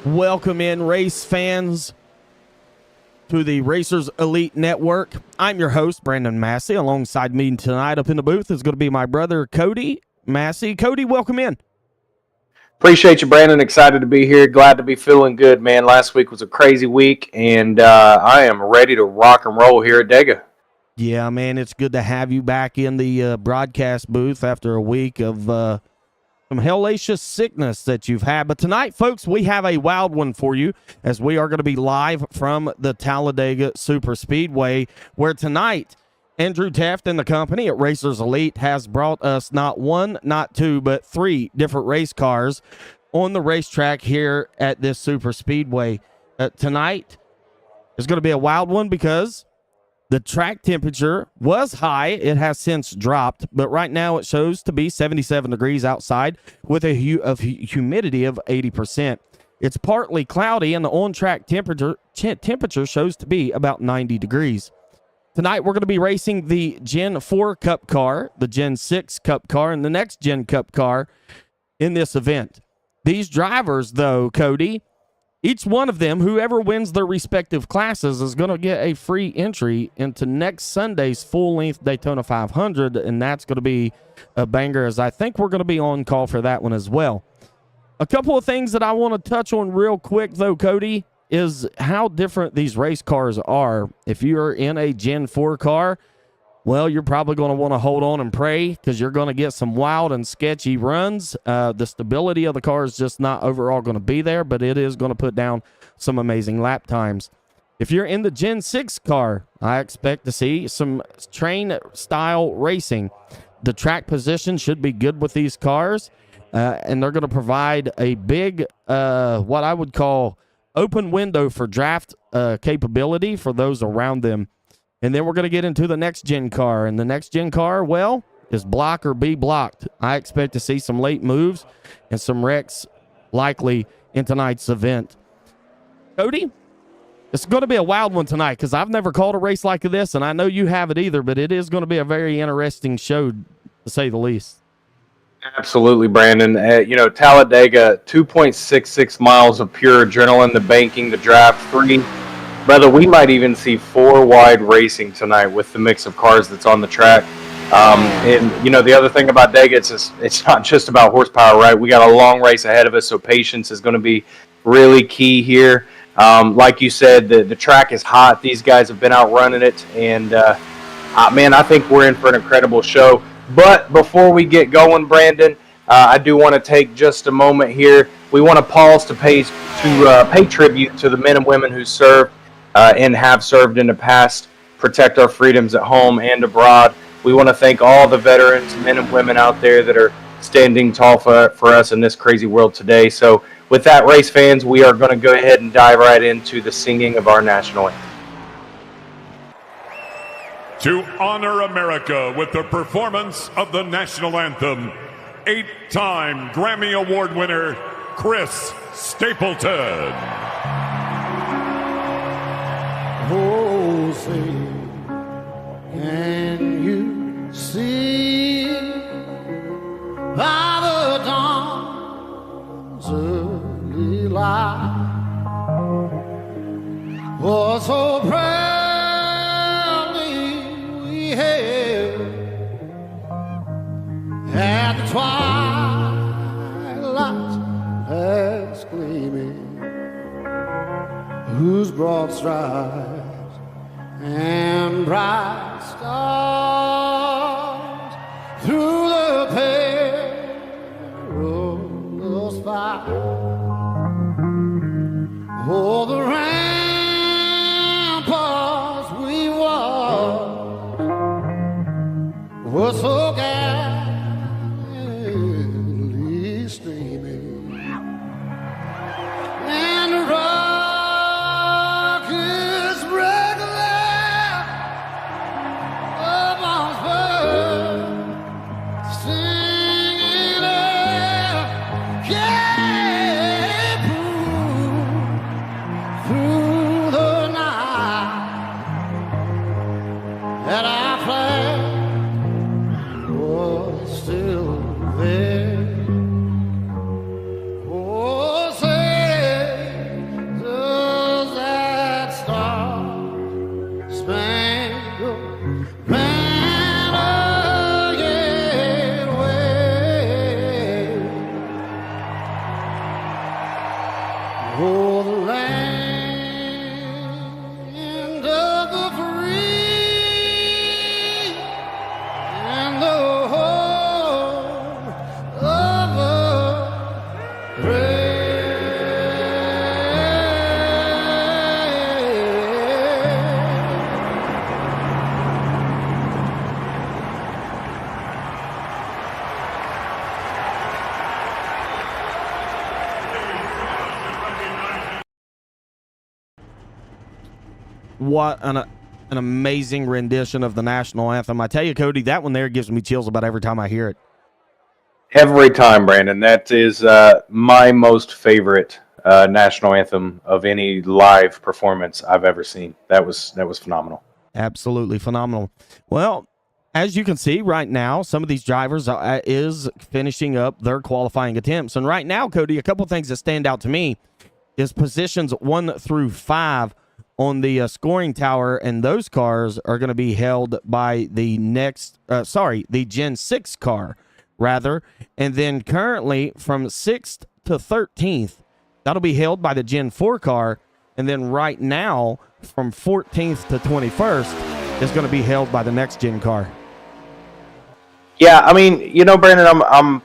Welcome in, race fans, to the Racers Elite Network. I'm your host, Brandon Massey. Alongside me tonight up in the booth is going to be my brother, Cody Massey. Cody, welcome in. Appreciate you, Brandon. Excited to be here. Glad to be feeling good, man. Last week was a crazy week, and I am ready to rock and roll here at Dega. Yeah, man, it's good to have you back in the broadcast booth after a week of some hellacious sickness that you've had. But tonight, folks, we have a wild one for you as we are going to be live from the Talladega Super Speedway, where tonight Andrew Teft and the company at Racers Elite has brought us not one, not two, but three different race cars on the racetrack here at this Super Speedway. Tonight is going to be a wild one because the track temperature was high. It has since dropped, but right now it shows to be 77 degrees outside with a humidity of 80%. It's partly cloudy, and the on-track temperature shows to be about 90 degrees. Tonight we're going to be racing the Gen 4 Cup car, the Gen 6 Cup car, and the next Gen Cup car in this event. These drivers, though, Cody, each one of them, whoever wins their respective classes, is going to get a free entry into next Sunday's full-length Daytona 500, and that's going to be a banger, as I think we're going to be on call for that one as well. A couple of things that I want to touch on real quick, though, Cody, is how different these race cars are. If you're in a Gen 4 car, well, you're probably going to want to hold on and pray because you're going to get some wild and sketchy runs. The stability of the car is just not overall going to be there, but it is going to put down some amazing lap times. If you're in the Gen 6 car, I expect to see some train-style racing. The track position should be good with these cars, and they're going to provide a big, what I would call, open window for draft capability for those around them. And then we're going to get into the next gen car. And the next gen car, well, is block or be blocked. I expect to see some late moves and some wrecks likely in tonight's event. Cody, it's going to be a wild one tonight because I've never called a race like this, and I know you haven't either, but it is going to be a very interesting show, to say the least. Absolutely, Brandon. Talladega, 2.66 miles of pure adrenaline, the banking, the draft, free. Brother, we might even see four-wide racing tonight with the mix of cars that's on the track. The other thing about Dega, it's not just about horsepower, right? We got a long race ahead of us, so patience is going to be really key here. Like you said, the track is hot. These guys have been out running it, and, I think we're in for an incredible show. But before we get going, Brandon, I do want to take just a moment here. We want to pause to pay tribute to the men and women who served and have served in the past, protect our freedoms at home and abroad. We want to thank all the veterans, men and women out there that are standing tall for us in this crazy world today. So with that, race fans, we are going to go ahead and dive right into the singing of our national anthem. To honor America with the performance of the national anthem, 8-time Grammy Award winner, Chris Stapleton. Oh, say, can you see by the dawn's early light what so proudly we hailed at the twilight's last gleaming, whose broad stripes and bright stars through the perilous fight. Oh, the ramparts we walked were so gallantly streaming, and the rockets regular of Osborne singing out, yeah. what an amazing rendition of the national anthem. I tell you, Cody, that one there gives me chills about every time I hear it. Every time, Brandon. That is my most favorite national anthem of any live performance I've ever seen. That was phenomenal. Absolutely phenomenal. Well, as you can see right now, some of these drivers is finishing up their qualifying attempts. And right now, Cody, a couple things that stand out to me is positions 1 through 5 on the scoring tower, and those cars are going to be held by the the Gen 6 car, rather. And then currently from 6th to 13th, that'll be held by the Gen 4 car. And then right now, from 14th to 21st, is going to be held by the next gen car. Yeah, I mean, Brandon, I'm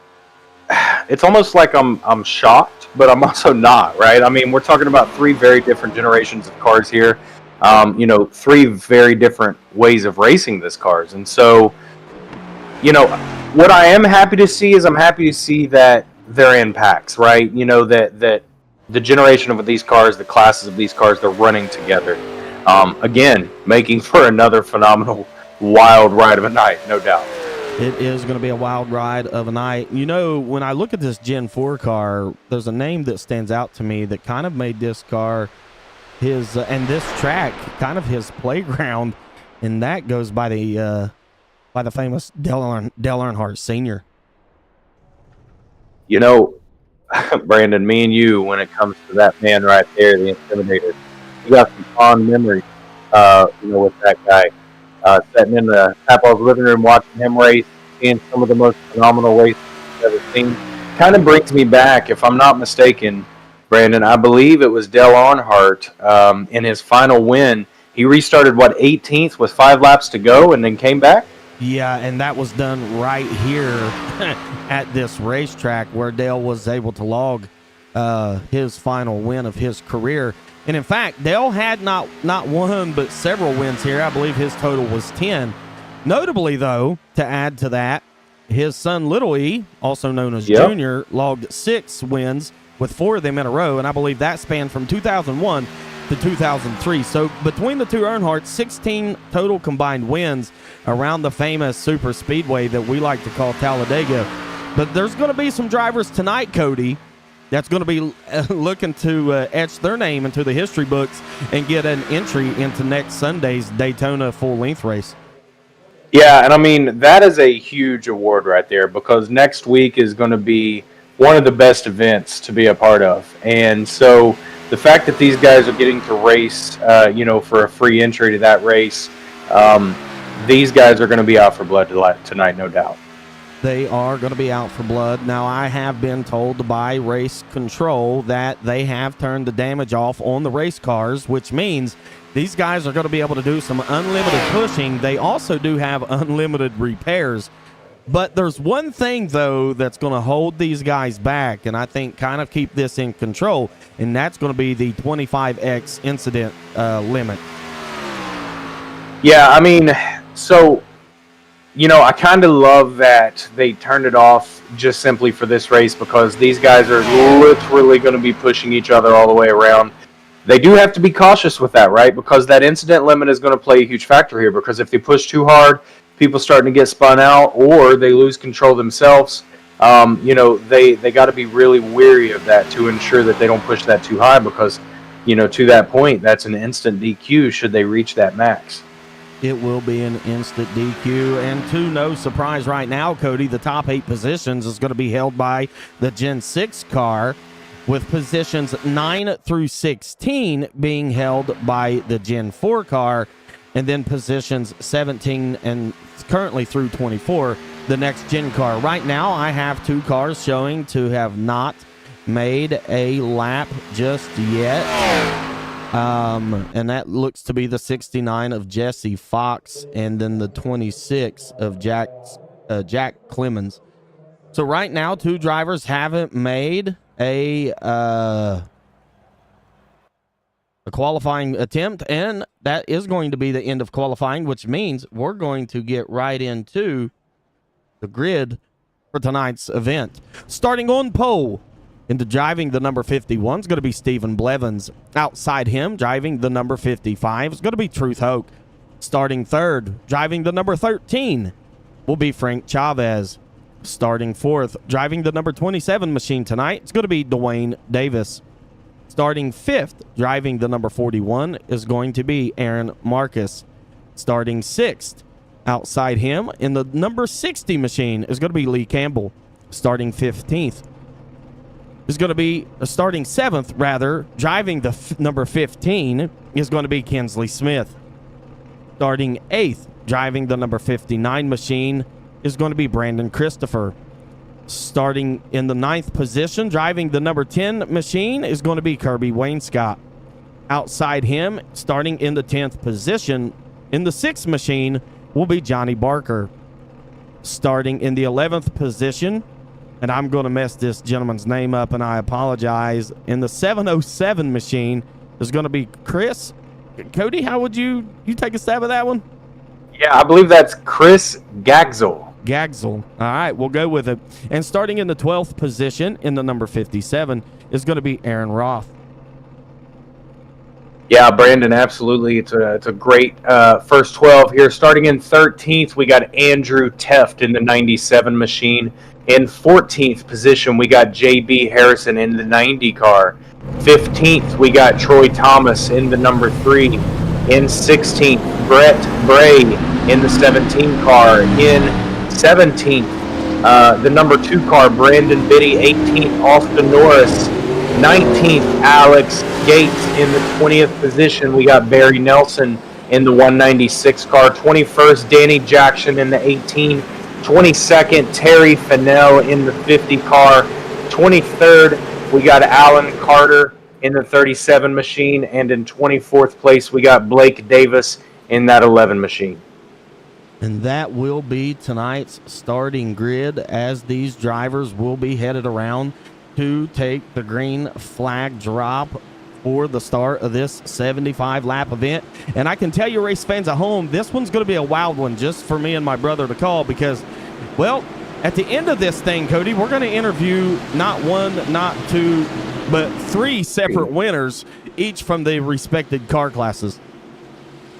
it's almost like I'm shocked, but I'm also not, right? I mean, we're talking about 3 very different generations of cars here. 3 very different ways of racing this cars. And so, what I am happy to see is I'm happy to see that they're in packs, right? That the generation of these cars, the classes of these cars, they're running together. Again, making for another phenomenal, wild ride of a night, no doubt. It is going to be a wild ride of a night. When I look at this Gen 4 car, there's a name that stands out to me that kind of made this car his, and this track kind of his playground, and that goes by the famous Dale Earnhardt Sr. Brandon, me and you, when it comes to that man right there, the Intimidator, we got some fond memories, with that guy. Sitting in the Papaw's living room watching him race, seeing some of the most phenomenal races I've ever seen. Kind of brings me back, if I'm not mistaken, Brandon, I believe it was Dale Earnhardt in his final win. He restarted, 18th with 5 laps to go and then came back? Yeah, and that was done right here at this racetrack where Dale was able to log his final win of his career. And in fact, Dale had not one, but several wins here. I believe his total was 10. Notably, though, to add to that, his son, Little E, also known as Junior, logged 6 wins with 4 of them in a row. And I believe that spanned from 2001 to 2003. So between the two Earnhardts, 16 total combined wins around the famous super speedway that we like to call Talladega. But there's going to be some drivers tonight, Cody, that's going to be looking to etch their name into the history books and get an entry into next Sunday's Daytona full-length race. Yeah, and I mean, that is a huge award right there because next week is going to be one of the best events to be a part of. And so the fact that these guys are getting to race, for a free entry to that race, these guys are going to be out for blood tonight, no doubt. They are going to be out for blood. Now, I have been told by race control that they have turned the damage off on the race cars, which means these guys are going to be able to do some unlimited pushing. They also do have unlimited repairs. But there's one thing, though, that's going to hold these guys back, and I think kind of keep this in control, and that's going to be the 25X incident limit. Yeah, I mean, so... I kind of love that they turned it off just simply for this race because these guys are literally going to be pushing each other all the way around. They do have to be cautious with that, right? Because that incident limit is going to play a huge factor here because if they push too hard, people starting to get spun out or they lose control themselves, they got to be really wary of that to ensure that they don't push that too high because, to that point, that's an instant DQ should they reach that max. It will be an instant DQ. And to no surprise right now, Cody, the top 8 positions is going to be held by the Gen 6 car, with positions 9 through 16 being held by the Gen 4 car, and then positions 17 and currently through 24, the next gen car. Right now, I have 2 cars showing to have not made a lap just yet. And that looks to be the 69 of Jesse Fox and then the 26 of Jack Clemens. So right now, 2 drivers haven't made a qualifying attempt, and that is going to be the end of qualifying, which means we're going to get right into the grid for tonight's event. Starting on pole, Into driving the number 51 is going to be Stephen Blevins. Outside him, driving the number 55 is going to be Truth Hoke. Starting third, driving the number 13 will be Frank Chavez. Starting fourth, driving the number 27 machine tonight, it's going to be Dwayne Davis. Starting fifth, driving the number 41 is going to be Aaron Marcus. Starting sixth, outside him in the number 60 machine is going to be Lee Campbell. Starting 15th is going to be starting 7th, rather, driving the number 15 is going to be Kinsley Smith. Starting 8th, driving the number 59 machine is going to be Brandon Christopher. Starting in the 9th position, driving the number 10 machine is going to be Kirby Wainscott. Outside him, starting in the 10th position, in the 6th machine will be Johnny Barker. Starting in the 11th position, and I'm going to mess this gentleman's name up, and I apologize, in the 707 machine is going to be Chris. Cody, how would you take a stab at that one? Yeah, I believe that's Chris Gagzel. Gagzel. All right, we'll go with it. And starting in the 12th position in the number 57 is going to be Aaron Roth. Yeah, Brandon, absolutely. It's a great first 12 here. Starting in 13th, we got Andrew Teft in the 97 machine. In 14th position, we got J.B. Harrison in the 90 car. 15th, we got Troy Thomas in the number 3. In 16th, Brett Bray in the 17 car. In 17th, the number 2 car, Brandon Biddy. 18th, Austin Norris. 19th, Alex Gates in the 20th position. We got Barry Nelson in the 196 car. 21st, Danny Jackson in the 18. 22nd, Terry Fennell in the 50 car. 23rd, we got Alan Carter in the 37 machine. And in 24th place, we got Blake Davis in that 11 machine. And that will be tonight's starting grid, as these drivers will be headed around to take the green flag drop for the start of this 75-lap event. And I can tell you, race fans at home, this one's going to be a wild one just for me and my brother to call, because, well, at the end of this thing, Cody, we're going to interview not one, not two, but 3 separate winners, each from the respected car classes.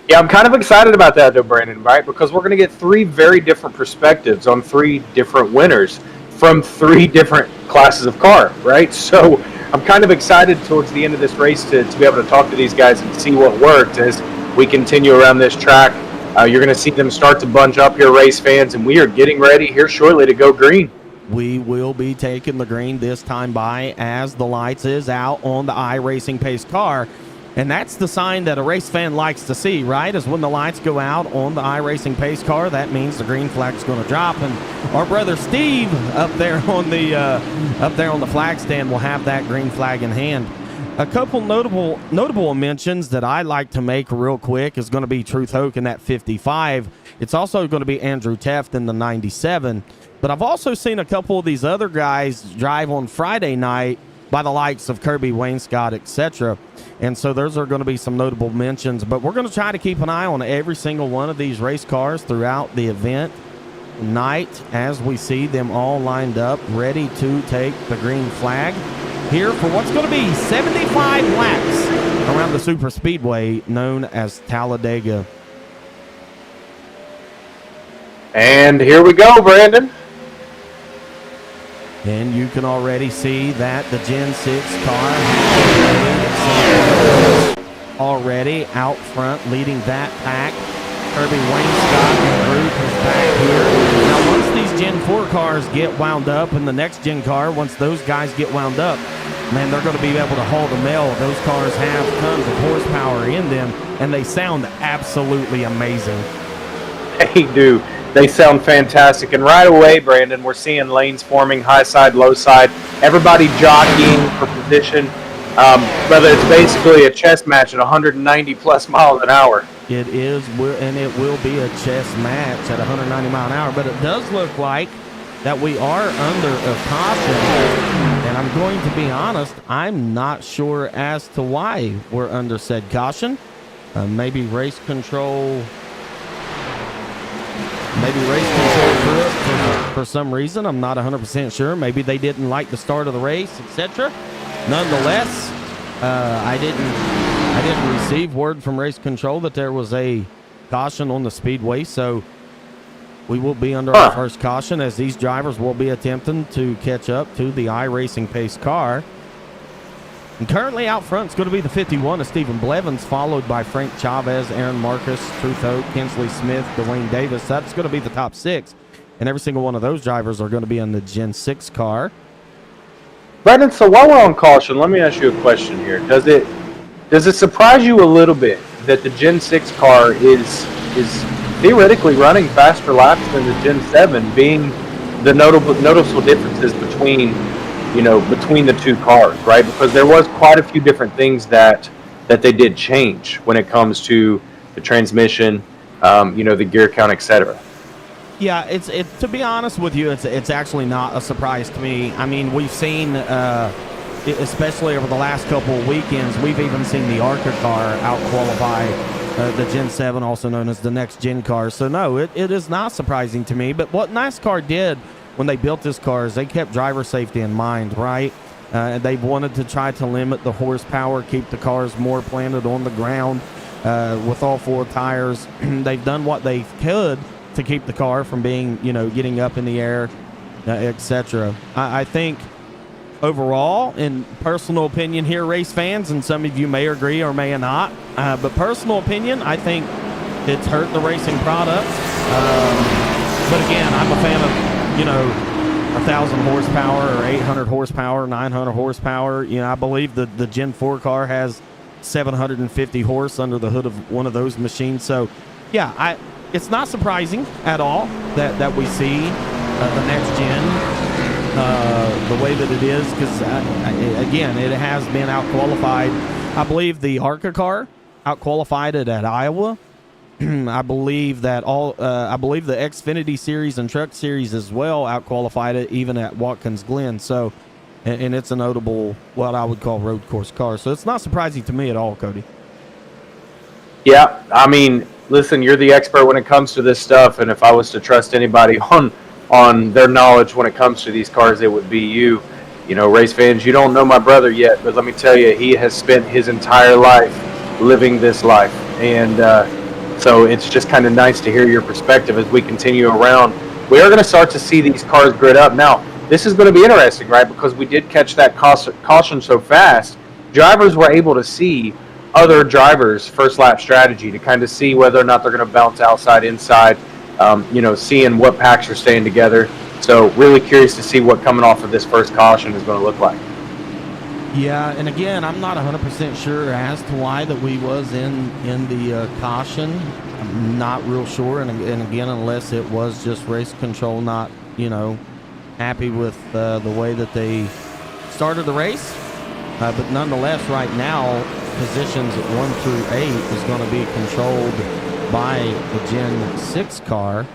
Yeah, I'm kind of excited about that, though, Brandon, right? Because we're going to get 3 very different perspectives on 3 different winners from 3 different classes of car, right? So I'm kind of excited towards the end of this race to be able to talk to these guys and see what worked as we continue around this track. You're going to see them start to bunch up here, race fans, and we are getting ready here shortly to go green. We will be taking the green this time by as the lights is out on the iRacing Pace car. And that's the sign that a race fan likes to see, right? Is when the lights go out on the iRacing Pace car, that means the green flag is going to drop. And our brother Steve up there on the flag stand will have that green flag in hand. A couple notable mentions that I like to make real quick is going to be Truth Hoke in that 55. It's also going to be Andrew Teft in the 97. But I've also seen a couple of these other guys drive on Friday night by the likes of Kirby Wainscott, etc. And so those are going to be some notable mentions. But we're going to try to keep an eye on every single one of these race cars throughout the event night as we see them all lined up, ready to take the green flag here for what's going to be 75 laps around the super speedway known as Talladega. And here we go, Brandon. And you can already see that the Gen 6 car already out front leading that pack. Kirby Wainscott group is back here. Now, once these Gen 4 cars get wound up, and the next Gen car, once those guys get wound up, man, they're going to be able to haul the mail. Those cars have tons of horsepower in them, and they sound absolutely amazing. They do. They sound fantastic. And right away, Brandon, we're seeing lanes forming, high side, low side. Everybody jockeying for position. Brother, it's basically a chess match at 190 plus miles an hour. It is, and it will be a chess match at 190 mile an hour. But it does look like that we are under a caution. And I'm going to be honest, I'm not sure as to why we're under said caution. Maybe race control. Maybe race control for for some reason. I'm not 100% sure. Maybe they didn't like the start of the race, etc. Nonetheless, I didn't receive word from race control that there was a caution on the speedway, so we will be under our first caution as these drivers will be attempting to catch up to the iRacing pace car. And currently out front is going to be the 51 of Stephen Blevins, followed by Frank Chavez, Aaron Marcus, Trutho, Kinsley Smith, Dwayne Davis. That's going to be the top 6. And every single one of those drivers are going to be in the Gen 6 car. Brandon, so while we're on caution, let me ask you a question here. Does it surprise you a little bit that the Gen 6 car is theoretically running faster laps than the Gen 7, being the noticeable differences between the two cars, right? Because there was quite a few different things that they did change when it comes to the transmission, the gear count, etc. Yeah, it's to be honest with you, it's actually not a surprise to me. I mean, we've seen, especially over the last couple of weekends, we've even seen the ARCA car out-qualify the Gen 7, also known as the next gen car. So no, it is not surprising to me. But what NASCAR did when they built this car is they kept driver safety in mind, right? And they wanted to try to limit the horsepower, keep the cars more planted on the ground with all 4 tires. They've done what they could to keep the car from being, getting up in the air, etc. I think overall, in personal opinion here, race fans, and some of you may agree or may not, but personal opinion, I think it's hurt the racing product. But again, I'm a fan of, 1,000 horsepower or 800 horsepower, 900 horsepower. I believe the Gen 4 car has 750 horse under the hood of one of those machines. So, yeah, it's not surprising at all that we see the next gen the way that it is, because again, it has been out-qualified. I believe the ARCA car out-qualified it at Iowa. I believe that I believe the Xfinity Series and Truck Series as well out-qualified it, even at Watkins Glen. So, and it's a notable, what I would call road course car. So it's not surprising to me at all, Cody. Yeah, I mean, listen, you're the expert when it comes to this stuff, and if I was to trust anybody on their knowledge when it comes to these cars, it would be you. Race fans, you don't know my brother yet, but let me tell you, he has spent his entire life living this life. And so it's just kind of nice to hear your perspective as we continue around. We are going to start to see these cars grid up. Now, this is going to be interesting, right? Because we did catch that caution so fast. Drivers were able to see other drivers' first lap strategy to kind of see whether or not they're going to bounce outside, inside, seeing what packs are staying together. So really curious to see what coming off of this first caution is going to look like. Yeah, and again, I'm not 100% sure as to why that we was in the caution. I'm not real sure, and again, unless it was just race control not, happy with the way that they started the race. But nonetheless, right now, positions 1 through 8 is going to be controlled by the Gen 6 car.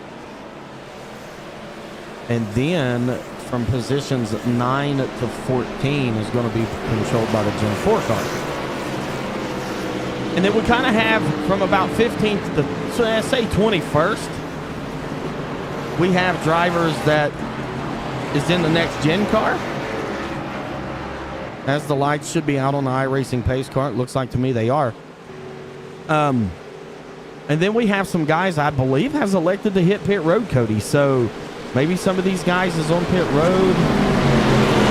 And then from positions 9 to 14 is going to be controlled by the Gen 4 car. And then we kind of have from about 15th to, say, 21st, we have drivers that is in the next gen car. As the lights should be out on the iRacing pace car. It looks like to me they are. And then we have some guys I believe has elected to hit pit road, Cody. So maybe some of these guys is on pit road.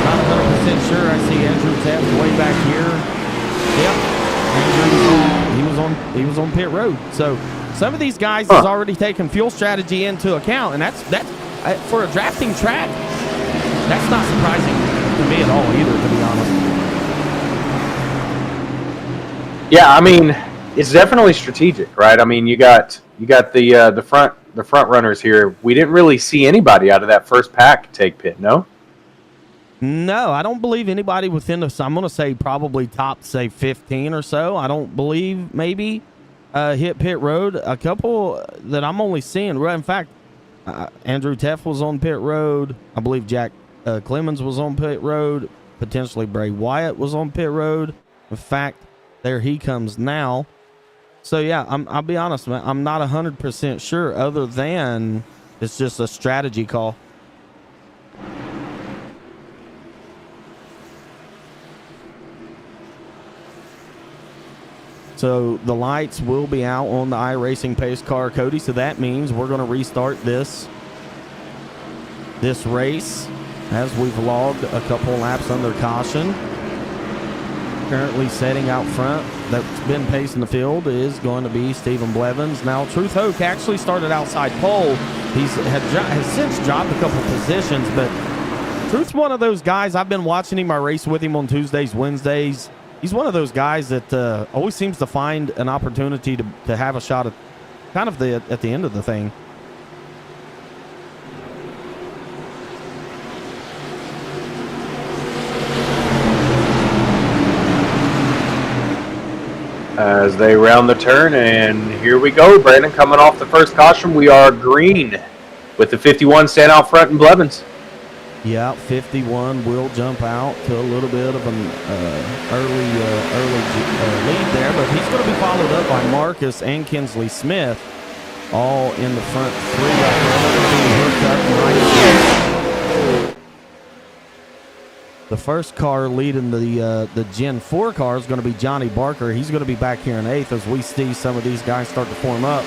Not 100% sure. I see Andrew Tapp way back here. Yep. Andrew, he was on pit road. So some of these guys has already taken fuel strategy into account, and that's for a drafting track. That's not surprising to me at all either, to be honest. Yeah, I mean, it's definitely strategic, right? I mean, you got the front runners here. We didn't really see anybody out of that first pack take pit, no? No, I don't believe anybody within I'm going to say probably top, say, 15 or so. I don't believe maybe hit pit road. A couple that I'm only seeing. In fact, Andrew Teff was on pit road. I believe Jack Clemens was on pit road. Potentially Bray Wyatt was on pit road. In fact, there he comes now. So, yeah, I'll be honest, man. I'm not 100% sure other than it's just a strategy call. So the lights will be out on the iRacing pace car, Cody. So that means we're going to restart this race as we've logged a couple laps under caution. Currently setting out front, that's been pacing the field, is going to be Stephen Blevins. Now, Truth Hoke actually started outside pole. Has since dropped a couple positions, but Truth's one of those guys. I've been watching him. I race with him on Tuesdays, Wednesdays. He's one of those guys that always seems to find an opportunity to have a shot at kind of at the end of the thing. As they round the turn, and here we go, Brandon. Coming off the first caution, we are green with the 51 stand out front and Blevins. Yeah, 51 will jump out to a little bit of an early lead there, but he's going to be followed up by Marcus and Kinsley Smith, all in the front three right there. The first car leading the Gen 4 car is going to be Johnny Barker. He's going to be back here in 8th as we see some of these guys start to form up.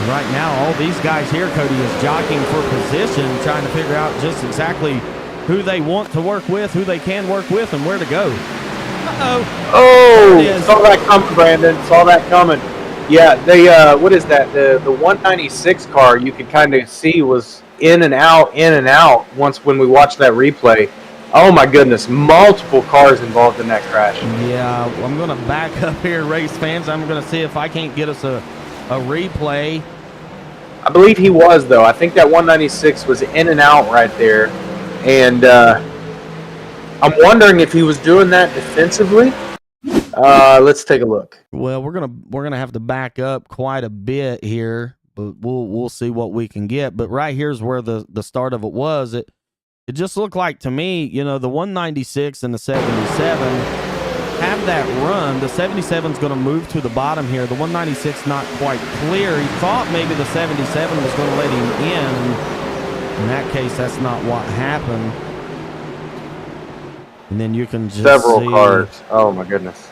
And right now, all these guys here, Cody, is jockeying for position, trying to figure out just exactly who they want to work with, who they can work with, and where to go. Oh, saw that coming, Brandon. Saw that coming. Yeah, what is that? The 196 car you could kind of see was in and out when we watched that replay. Oh my goodness, multiple cars involved in that crash. Yeah, I'm going to back up here, race fans. I'm going to see if I can't get us a replay. I believe he was, though. I think that 196 was in and out right there. And I'm wondering if he was doing that defensively. Let's take a look. Well, we're gonna have to back up quite a bit here, but we'll see what we can get. But right here's where the start of it was. It just looked like to me, the 196 and the 77 have that run. The 77 is going to move to the bottom here. The 196 not quite clear. He thought maybe the 77 was going to let him in. In that case, that's not what happened. And then you can just several see cars. Oh my goodness.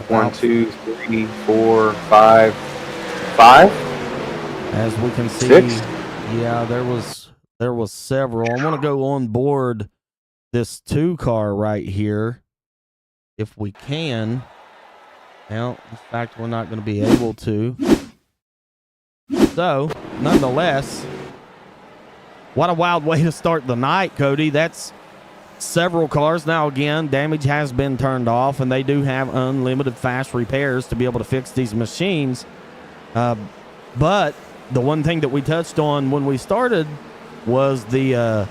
1, 2, 3, 4, 5. As we can see, 6. Yeah, there was several. I want to go on board this 2 car right here, if we can. Now, in fact, we're not going to be able to. So, nonetheless, what a wild way to start the night, Cody. That's several cars. Now, again, damage has been turned off, and they do have unlimited fast repairs to be able to fix these machines. But the one thing that we touched on when we started was the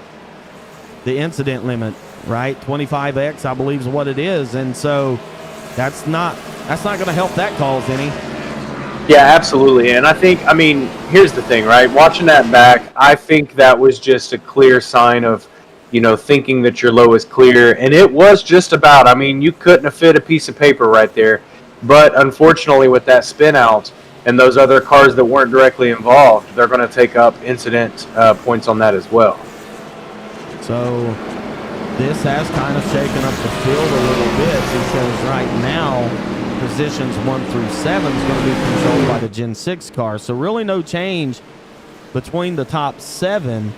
incident limit, right? 25x, I believe, is what it is, and so that's not going to help that cause any. Yeah, absolutely. And I mean, here's the thing, right? Watching that back, I think that was just a clear sign of, thinking that your low is clear, and it was just about. I mean, you couldn't have fit a piece of paper right there, but unfortunately, with that spin out and those other cars that weren't directly involved, they're going to take up incident points on that as well. So this has kind of shaken up the field a little bit, because right now positions 1 through 7 is going to be controlled by the Gen 6 car. So really no change between the top 7,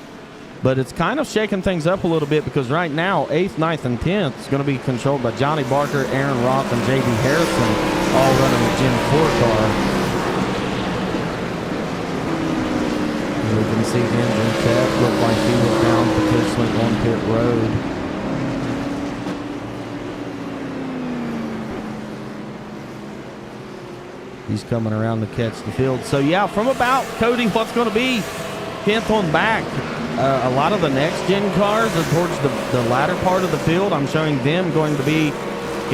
but it's kind of shaking things up a little bit, because right now 8th, 9th, and 10th is going to be controlled by Johnny Barker, Aaron Roth, and J.B. Harrison, all running the Gen 4 car. We can see the engine tech look like he was down potentially on pit road. He's coming around to catch the field. So yeah, from about, Cody, what's going to be 10th on back. A lot of the next gen cars are towards the latter part of the field. I'm showing them going to be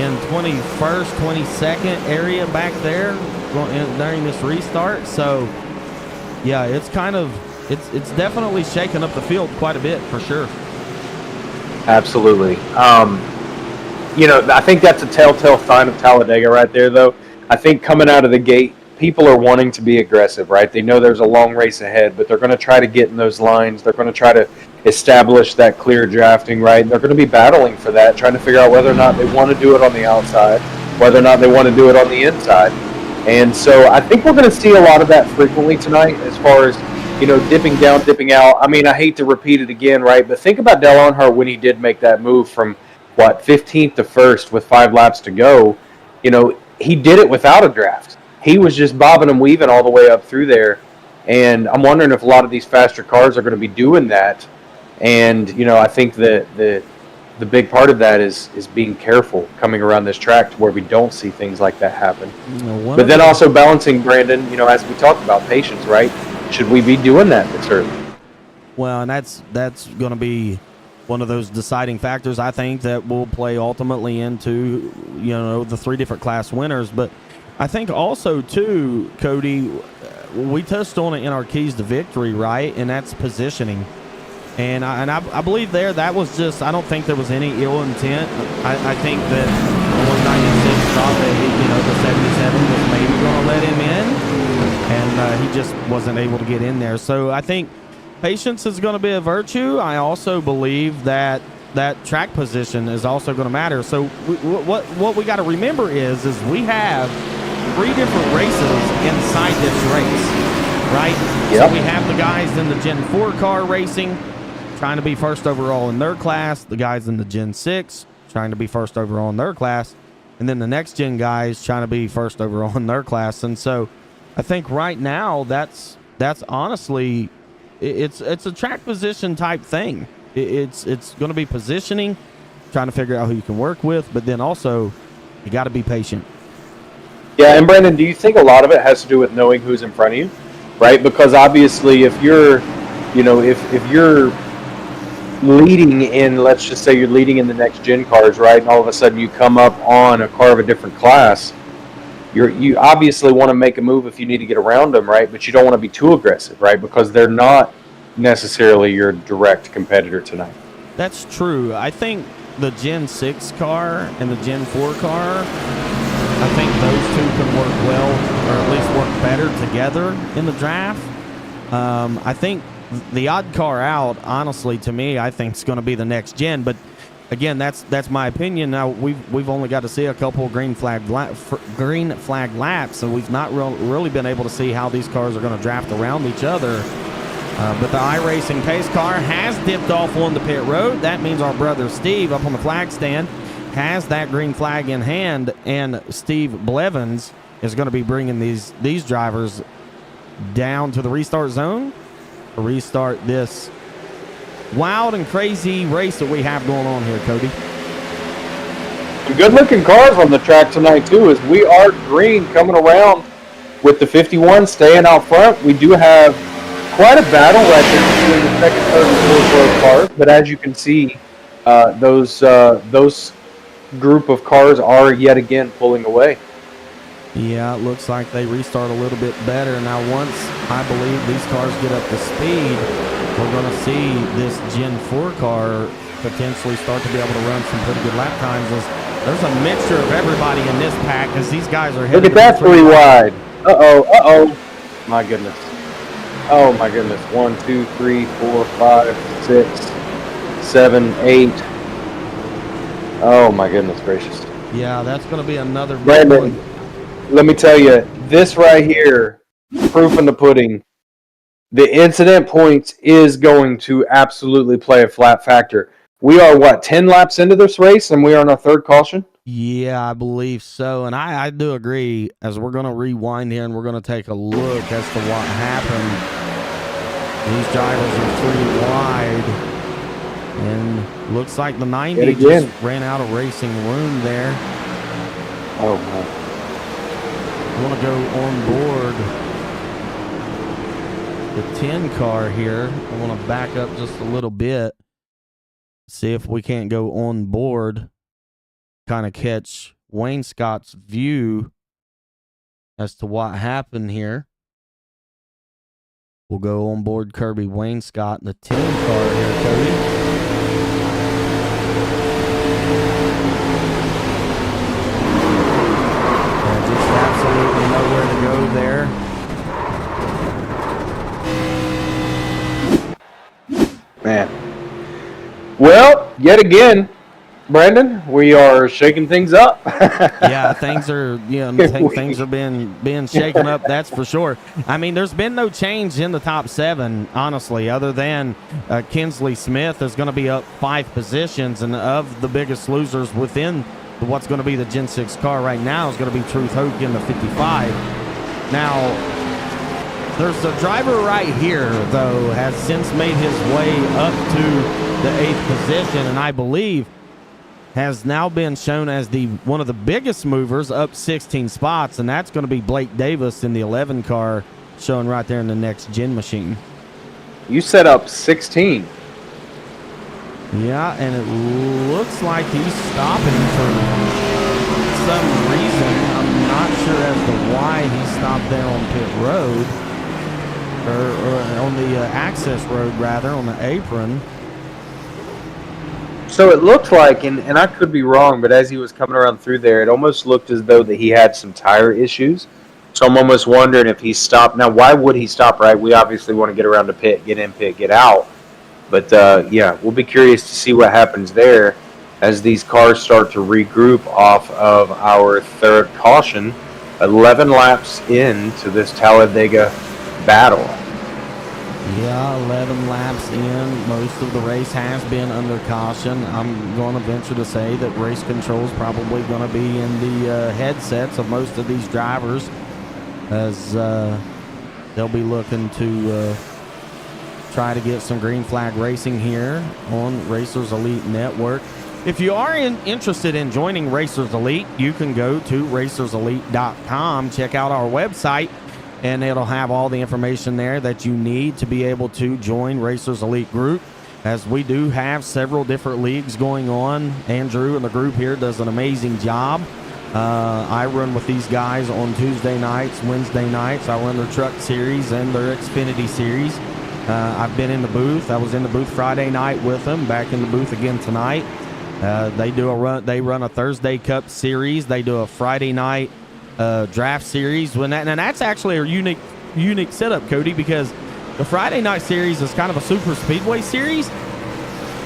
in 21st, 22nd area back there during this restart. So yeah, it's kind of, it's definitely shaken up the field quite a bit for sure. Absolutely. I think that's a telltale sign of Talladega right there, though. I think coming out of the gate, people are wanting to be aggressive, right? They know there's a long race ahead, but they're going to try to get in those lines. They're going to try to establish that clear drafting, right? They're going to be battling for that, trying to figure out whether or not they want to do it on the outside whether or not they want to do it on the inside. And so I think we're going to see a lot of that frequently tonight as far as, dipping down, dipping out. I mean, I hate to repeat it again, right? But think about Dale Earnhardt when he did make that move from, 15th to 1st with 5 laps to go. He did it without a draft. He was just bobbing and weaving all the way up through there. And I'm wondering if a lot of these faster cars are going to be doing that. And, I think that the big part of that is being careful coming around this track to where we don't see things like that happen. But then also balancing, Brandon, as we talked about, patience, right? Should we be doing that this early? Well, and that's going to be one of those deciding factors, I think, that will play ultimately into, the 3 different class winners. But I think also, too, Cody, we touched on it in our keys to victory, right? And that's positioning. And I believe that was just, I don't think there was any ill intent. I think that 196 thought that, the 77 was maybe going to let him in. And he just wasn't able to get in there. So I think patience is going to be a virtue. I also believe that track position is also going to matter. So what we got to remember is we have 3 different races inside this race, right? Yep. So we have the guys in the Gen 4 car racing, trying to be first overall in their class. The guys in the Gen 6 trying to be first overall in their class. And then the next gen guys trying to be first overall in their class. And so I think right now that's honestly, it's a track position type thing. It's going to be positioning, trying to figure out who you can work with, but then also you got to be patient. Yeah, and Brandon, do you think a lot of it has to do with knowing who's in front of you, right? Because obviously, if you're, if you're leading in, let's just say you're leading in the next gen cars, right, and all of a sudden you come up on a car of a different class, you obviously want to make a move if you need to get around them, right? But you don't want to be too aggressive, right? Because they're not necessarily your direct competitor tonight. That's true. I think the Gen 6 car and the Gen 4 car, I think those two can work well, or at least work better together in the draft. I think the odd car out, honestly, to me, I think it's going to be the next gen. But again, that's my opinion. Now we've only got to see a couple of green flag laps, so we've not really been able to see how these cars are going to draft around each other. But the iRacing pace car has dipped off on the pit road. That means our brother Steve up on the flag stand has that green flag in hand, and Steve Blevins is going to be bringing these drivers down to the restart zone to restart this wild and crazy race that we have going on here, Cody. Good looking cars on the track tonight too, as we are green coming around with the 51 staying out front. We do have quite a battle right there between the second, third, and fourth row cars, but as you can see, those group of cars are yet again pulling away. Yeah, it looks like they restart a little bit better. Now, once I believe these cars get up to speed, we're going to see this Gen 4 car potentially start to be able to run some pretty good lap times. There's a mixture of everybody in this pack as these guys are headed. Look at that 3 wide. Uh-oh. My goodness. Oh, my goodness. 1, 2, 3, 4, 5, 6, 7, 8. Oh, my goodness gracious. Yeah, that's going to be another big Brandon, one. Let me tell you, this right here, proof in the pudding, the incident points is going to absolutely play a flat factor. We are, 10 laps into this race, and we are on our third caution? Yeah, I believe so. And I do agree, as we're going to rewind here and we're going to take a look as to what happened. These drivers are 3 wide. And looks like the 90 just ran out of racing room there. Oh, my. I want to go on board the 10 car here. I want to back up just a little bit, see if we can't go on board, kind of catch Wayne Scott's view as to what happened here. We'll go on board Kirby Wayne Scott in the 10 car here, Cody. Absolutely nowhere to go there. Man. Well, yet again, Brandon, we are shaking things up. Yeah, things are things are being shaken up. That's for sure. I mean, there's been no change in the top 7, honestly, other than Kinsley Smith is going to be up 5 positions, and of the biggest losers within what's going to be the Gen 6 car right now is going to be Truth Hoke in the 55. Now, there's a driver right here, though, has since made his way up to the 8th position, and I believe has now been shown as one of the biggest movers, up 16 spots, and that's going to be Blake Davis in the 11 car, showing right there in the next gen machine. You set up 16. Yeah, and it looks like he's stopping for some reason. I'm not sure as to why he stopped there on pit road, or on the access road, rather, on the apron. So it looked like, and I could be wrong, but as he was coming around through there, it almost looked as though that he had some tire issues. So I'm almost wondering if he stopped. Now, why would he stop, right? We obviously want to get around to pit, get in pit, get out. But, yeah, we'll be curious to see what happens there as these cars start to regroup off of our third caution, 11 laps into this Talladega battle. Yeah, 11 laps in. Most of the race has been under caution. I'm going to venture to say that race control is probably going to be in the headsets of most of these drivers, as they'll be looking to try to get some green flag racing here on Racers Elite Network. If you are interested in joining Racers Elite, you can go to racerselite.com, check out our website, and it'll have all the information there that you need to be able to join Racers Elite Group, as we do have several different leagues going on. Andrew and the group here does an amazing job. I run with these guys on Tuesday nights, Wednesday nights. I run their truck series and their Xfinity series. I've been in the booth. I was in the booth Friday night with them, back in the booth again tonight. They run a Thursday Cup series. They do a Friday night draft series, and that's actually a unique setup, Cody, because the Friday night series is kind of a super speedway series.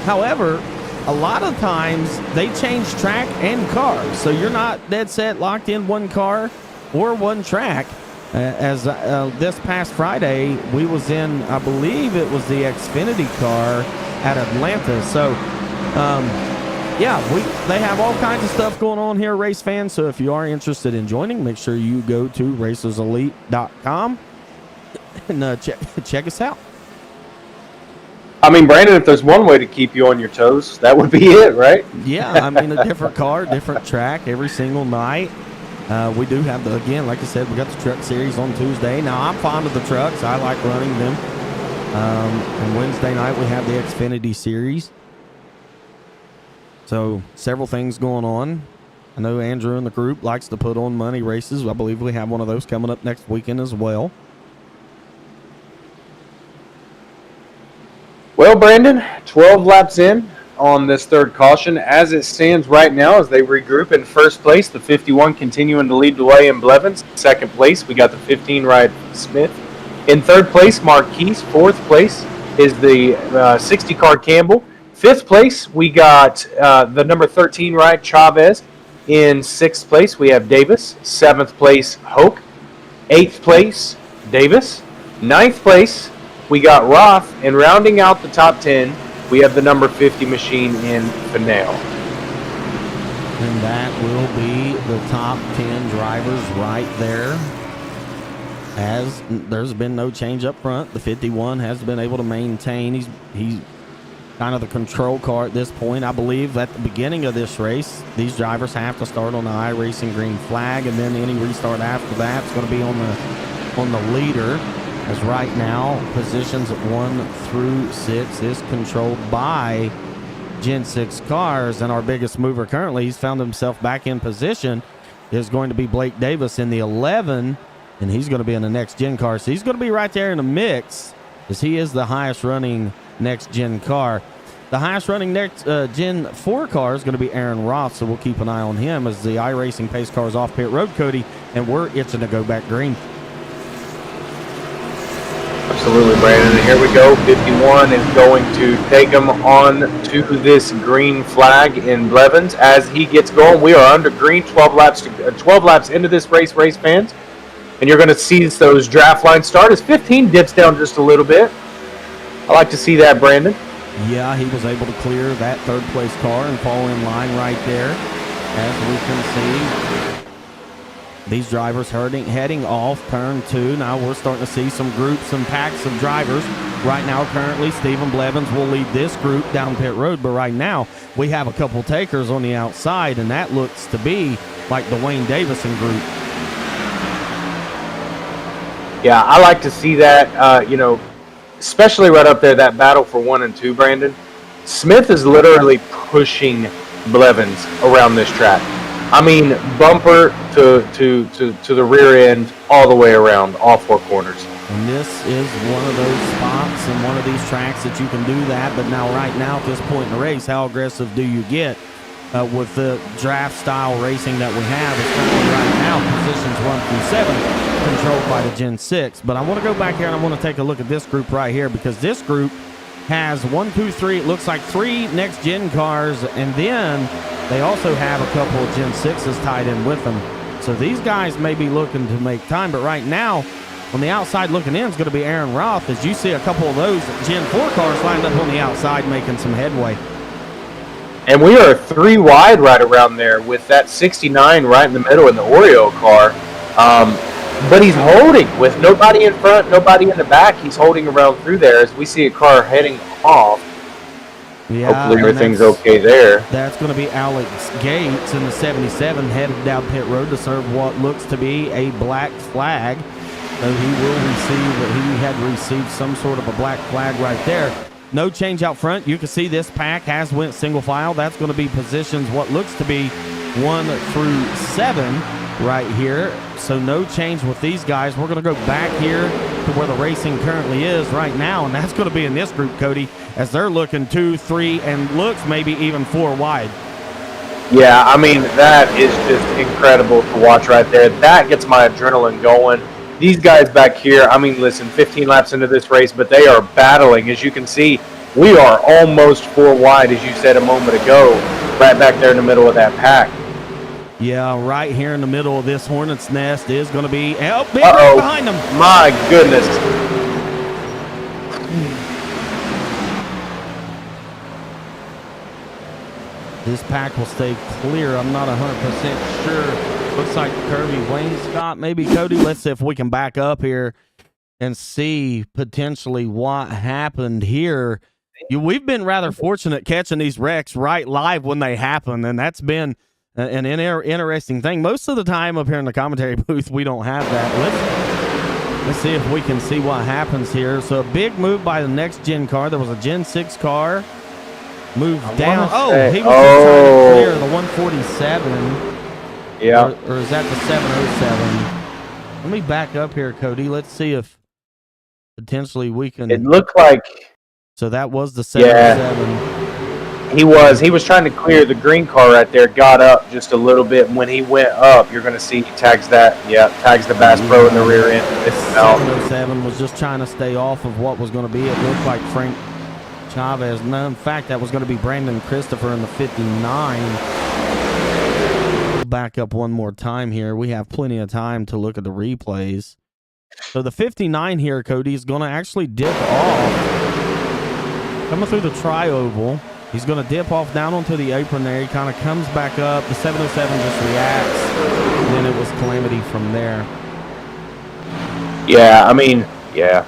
However, a lot of times they change track and cars, so you're not dead set locked in one car or one track. As this past Friday, we was in, I believe it was the Xfinity car at Atlanta. So yeah, they have all kinds of stuff going on here, race fans. So if you are interested in joining, make sure you go to racerselite.com and check us out. I mean, Brandon, if there's one way to keep you on your toes, that would be it, right? Yeah, I mean, a different car, different track every single night. We do have again, like I said, we got the truck series on Tuesday. Now, I'm fond of the trucks. I like running them. And Wednesday night, we have the Xfinity series. So, several things going on. I know Andrew and the group likes to put on money races. I believe we have one of those coming up next weekend as well. Well, Brandon, 12 laps in on this third caution. As it stands right now, as they regroup in first place, the 51 continuing to lead the way in Blevins. Second place, we got the 15 ride Smith. In third place, Marquise. Fourth place is the 60 car Campbell. Fifth place, we got the number 13 ride Chavez. In sixth place, we have Davis. Seventh place, Hoke. Eighth place, Davis. Ninth place, we got Roth. And rounding out the top 10, we have the number 50 machine in Fennell. And that will be the top 10 drivers right there. As there's been no change up front, the 51 has been able to maintain. He's kind of the control car at this point. I believe at the beginning of this race, these drivers have to start on the iRacing green flag, and then any restart after that is going to be on the leader. As right now, positions 1 through 6 is controlled by Gen 6 cars, and our biggest mover currently, he's found himself back in position, is going to be Blake Davis in the 11, and he's going to be in the next gen car. So he's going to be right there in the mix, as he is the highest running next gen car. The highest running next gen 4 car is going to be Aaron Roth, so we'll keep an eye on him as the iRacing pace car is off pit road, Cody, and we're itching to go back green. Absolutely, Brandon. And here we go. 51 is going to take him on to this green flag in Blevins. As he gets going, we are under green. 12 laps into this race fans. And you're going to see those draft lines start as 15 dips down just a little bit. I like to see that, Brandon. Yeah, he was able to clear that third-place car and fall in line right there. As we can see, these drivers heading off turn 2. Now we're starting to see some groups and packs of drivers. Right now, currently, Stephen Blevins will lead this group down pit road. But right now, we have a couple takers on the outside, and that looks to be like the Wayne Davison group. Yeah, I like to see that, especially right up there, that battle for 1 and 2, Brandon. Smith is literally pushing Blevins around this track. I mean, bumper to the rear end, all the way around, all 4 corners. And this is one of those spots and one of these tracks that you can do that. But now, right now, at this point in the race, how aggressive do you get with the draft style racing that we have? It's currently right now positions 1 through 7 controlled by the Gen 6. But I want to go back here and I want to take a look at this group right here, because this group has 1, 2, 3. It looks like 3 next gen cars, and then they also have a couple of Gen 6s tied in with them. So these guys may be looking to make time, but right now, on the outside looking in is going to be Aaron Roth, as you see a couple of those Gen 4 cars lined up on the outside making some headway. And we are 3 wide right around there with that 69 right in the middle in the Oreo car. But he's holding with nobody in front, nobody in the back. He's holding around through there as we see a car heading off. Yeah, hopefully everything's okay there. That's going to be Alex Gates in the 77 headed down pit road to serve what looks to be a black flag. So he had received some sort of a black flag right there. No change out front. You can see this pack has went single file. That's going to be positions what looks to be 1 through 7 right here. So no change with these guys. We're going to go back here to where the racing currently is right now, and that's going to be in this group, Cody, as they're looking 2, 3, and looks maybe even 4 wide. Yeah, I mean, that is just incredible to watch right there. That gets my adrenaline going. These guys back here, I mean, listen, 15 laps into this race, but they are battling. As you can see, we are almost 4 wide, as you said a moment ago, right back there in the middle of that pack. Yeah, right here in the middle of this hornet's nest is going to be right behind them. My goodness. This pack will stay clear. I'm not 100% sure. Looks like Kirby Wainscott, maybe. Cody, let's see if we can back up here and see potentially what happened here. We've been rather fortunate catching these wrecks right live when they happen, and that's been an interesting thing. Most of the time up here in the commentary booth, we don't have that. Let's see if we can see what happens here. So a big move by the next gen car. There was a Gen 6 car. Moved down. He was trying to clear the 147. Yeah. Or is that the 707? Let me back up here, Cody. Let's see if potentially we can. It looked like. So that was the 707. Yeah. He was trying to clear the green car right there, got up just a little bit, and when he went up, you're going to see he tags the Bass Pro in the rear end. 707 was just trying to stay off of what was going to be. It looked like Frank Chavez. No, in fact, that was going to be Brandon Christopher in the 59. Back up one more time here. We have plenty of time to look at the replays. So the 59 here, Cody, is going to actually dip off. Coming through the tri-oval. He's going to dip off down onto the apron there. He kind of comes back up. The 707 just reacts. And then it was calamity from there. Yeah, I mean, yeah.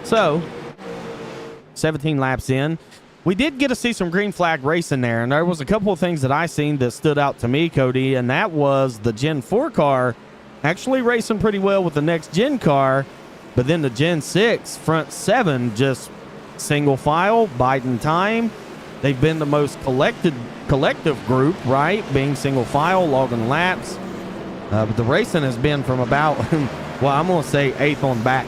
So, 17 laps in. We did get to see some green flag racing there. And there was a couple of things that I seen that stood out to me, Cody. And that was the Gen 4 car actually racing pretty well with the next gen car. But then the Gen 6 front 7 just single file, biding time. They've been the most collective group, right? Being single file, logging laps. But the racing has been from about, well, I'm going to say 8th on back.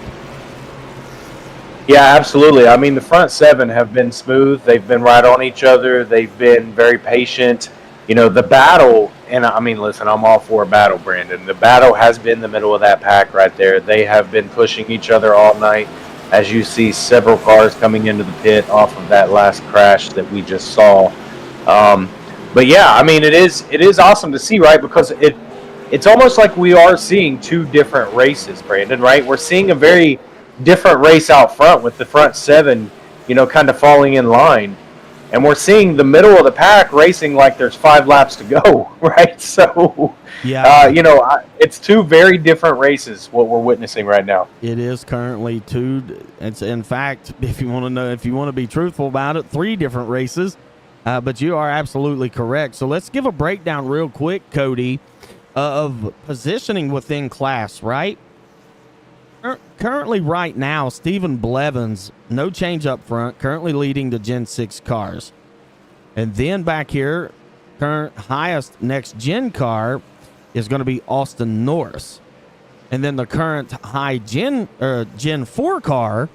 Yeah, absolutely. I mean, the front 7 have been smooth. They've been right on each other. They've been very patient. You know, the battle, and I mean, listen, I'm all for a battle, Brandon. The battle has been the middle of that pack right there. They have been pushing each other all night. as you see several cars coming into the pit off of that last crash that we just saw. But yeah, I mean, it is awesome to see, right? Because it's almost like we are seeing two different races, Brandon, right? We're seeing a very different race out front with the front seven, kind of falling in line. And we're seeing the middle of the pack racing like there's 5 laps to go, right? So, yeah, it's two very different races, what we're witnessing right now. it is currently two. It's, in fact, if you want to be truthful about it, 3 different races. But you are absolutely correct. So let's give a breakdown real quick, Cody, of positioning within class, right? Currently, right now, Stephen Blevins, no change up front, currently leading the Gen 6 cars. And then back here, current highest next gen car is going to be Austin Norris. And then the current high Gen 4 car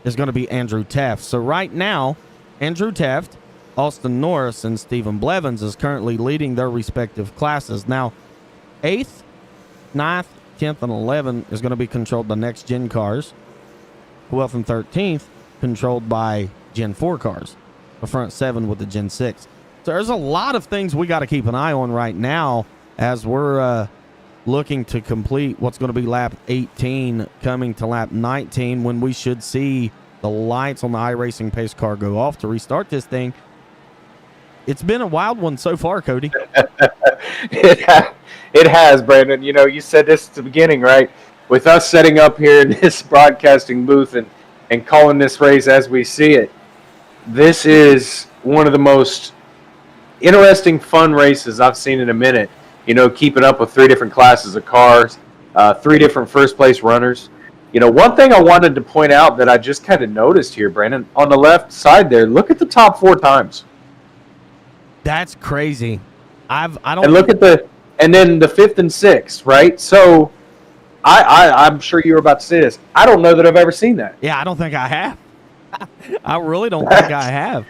is going to be Andrew Teft. So right now, Andrew Teft, Austin Norris, and Stephen Blevins is currently leading their respective classes. Now, 8th, 9th, 10th, and 11th is going to be controlled by next gen cars. 12th and 13th controlled by Gen 4 cars. The front 7 with the Gen 6. So there's a lot of things we got to keep an eye on right now as we're looking to complete what's going to be lap 18 coming to lap 19, when we should see the lights on the iRacing pace car go off to restart this thing. It's been a wild one so far, Cody. It has, Brandon. You said this at the beginning, right? With us setting up here in this broadcasting booth and calling this race as we see it, this is one of the most interesting, fun races I've seen in a minute. Keeping up with 3 different classes of cars, 3 different first-place runners. One thing I wanted to point out that I just kind of noticed here, Brandon, on the left side there, look at the top 4 times. That's crazy. And look at and then the 5th and 6th, right? So I'm sure you were about to say this. I don't know that I've ever seen that. Yeah, I don't think I have. I really don't think I have.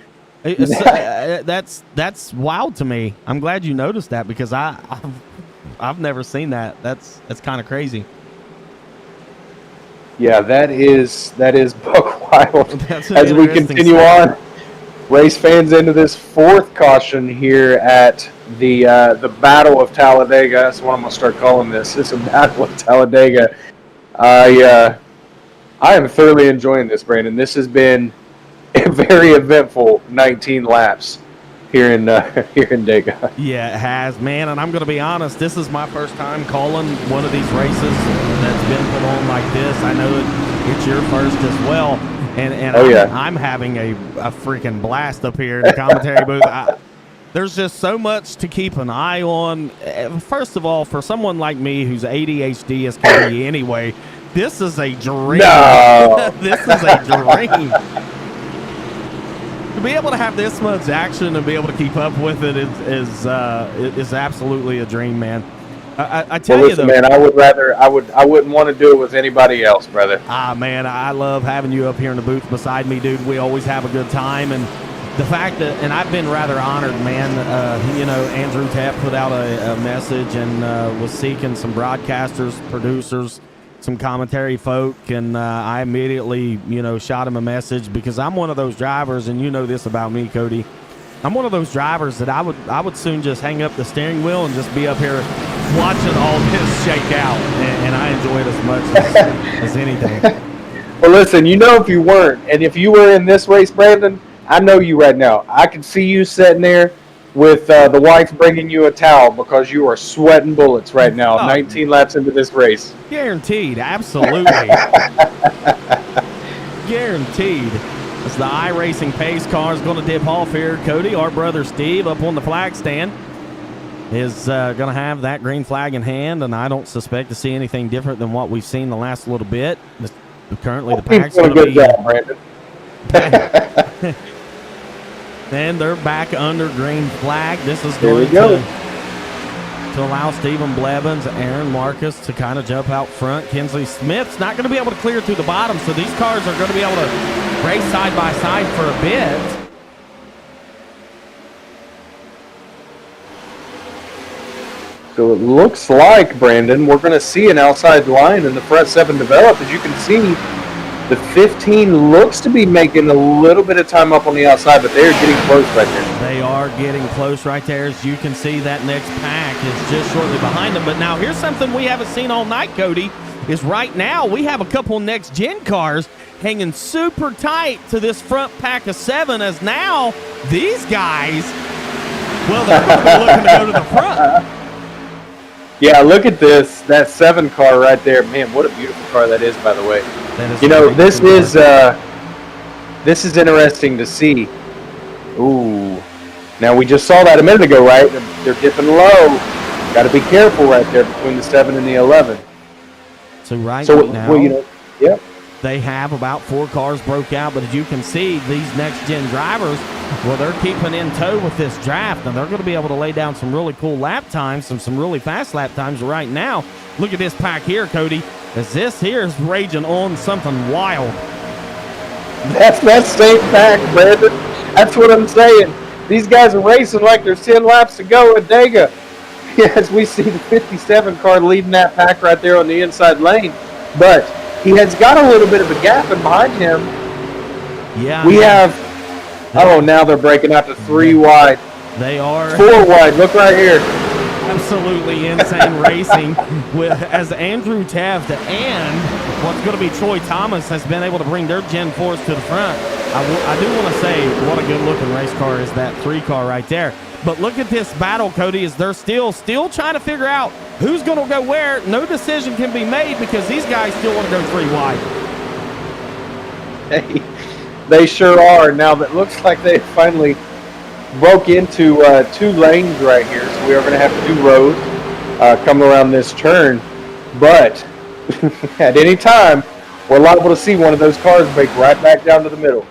That's wild to me. I'm glad you noticed that, because I've never seen that. That's kind of crazy. Yeah, that is buck wild. As we continue stat. on, race fans into this 4th caution here at the Battle of Talladega. That's what I'm gonna start calling this. It's a Battle of Talladega. I am thoroughly enjoying this, Brandon. This has been a very eventful 19 laps here in Dega. Yeah, it has, man. And I'm going to be honest, this is my first time calling one of these races that's been put on like this. I know it's your first as well. And I'm having a freaking blast up here in the commentary booth. There's just so much to keep an eye on. First of all, for someone like me who's ADHD as can be anyway, this is a dream. No. This is a dream. To be able to have this much action and be able to keep up with it is absolutely a dream, man. I tell you though, man, I wouldn't want to do it with anybody else, brother. Man, I love having you up here in the booth beside me, dude. We always have a good time, and the fact that, and I've been rather honored, man. Andrew Tapp put out a message and was seeking some broadcasters, producers, some commentary folk, and I immediately, shot him a message, because I'm one of those drivers, and you know this about me, Cody. I'm one of those drivers that I would soon just hang up the steering wheel and just be up here watching all this shake out, and I enjoy it as much as anything. Well, listen, if you weren't, and if you were in this race, Brandon, I know you right now. I can see you sitting there with the wife bringing you a towel because you are sweating bullets right now, 19 laps into this race. Guaranteed, absolutely. Guaranteed. As the iRacing pace car is going to dip off here, Cody, our brother Steve, up on the flag stand, is going to have that green flag in hand, and I don't suspect to see anything different than what we've seen the last little bit. Currently, the pack's going to be... Job, Brandon. And they're back under green flag. This is Here going we go. to allow Stephen Blevins, Aaron Marcus to kind of jump out front. Kinsley Smith's not going to be able to clear through the bottom, so these cars are going to be able to race side by side for a bit. So it looks like, Brandon, we're going to see an outside line in the front 7 develop. As you can see, The 15 looks to be making a little bit of time up on the outside, but they're getting close right there. They are getting close right there. As you can see, that next pack is just shortly behind them. But now here's something we haven't seen all night, Cody, is right now we have a couple next-gen cars hanging super tight to this front pack of 7, as now these guys, well, they're looking to go to the front. Yeah, look at this. That 7 car right there. Man, what a beautiful car that is, by the way. You know, this is interesting to see. Ooh. Now, we just saw that a minute ago, right? They're dipping low. Got to be careful right there between the 7 and the 11. So right now, well, you know, yep. They have about 4 cars broke out, but as you can see, these next-gen drivers, well, they're keeping in tow with this draft, and they're going to be able to lay down some really cool lap times, some really fast lap times right now. Look at this pack here, Cody, as this here is raging on something wild. That's that same pack, Brandon. That's what I'm saying. These guys are racing like there's 10 laps to go at Dega. As we see the 57 car leading that pack right there on the inside lane. But he has got a little bit of a gap in behind him. Yeah. We have, now they're breaking out to 3 wide. They are. 4 wide, look right here. Absolutely insane racing with as Andrew Taft and what's going to be Troy Thomas has been able to bring their Gen 4s to the front. I do want to say what a good-looking race car is that 3 car right there. But look at this battle, Cody, as they're still trying to figure out who's going to go where. No decision can be made because these guys still want to go 3 wide. Hey, they sure are. Now that looks like they finally broke into 2 lanes right here, so we are going to have 2 rows coming around this turn. But at any time, we're liable to see one of those cars break right back down to the middle.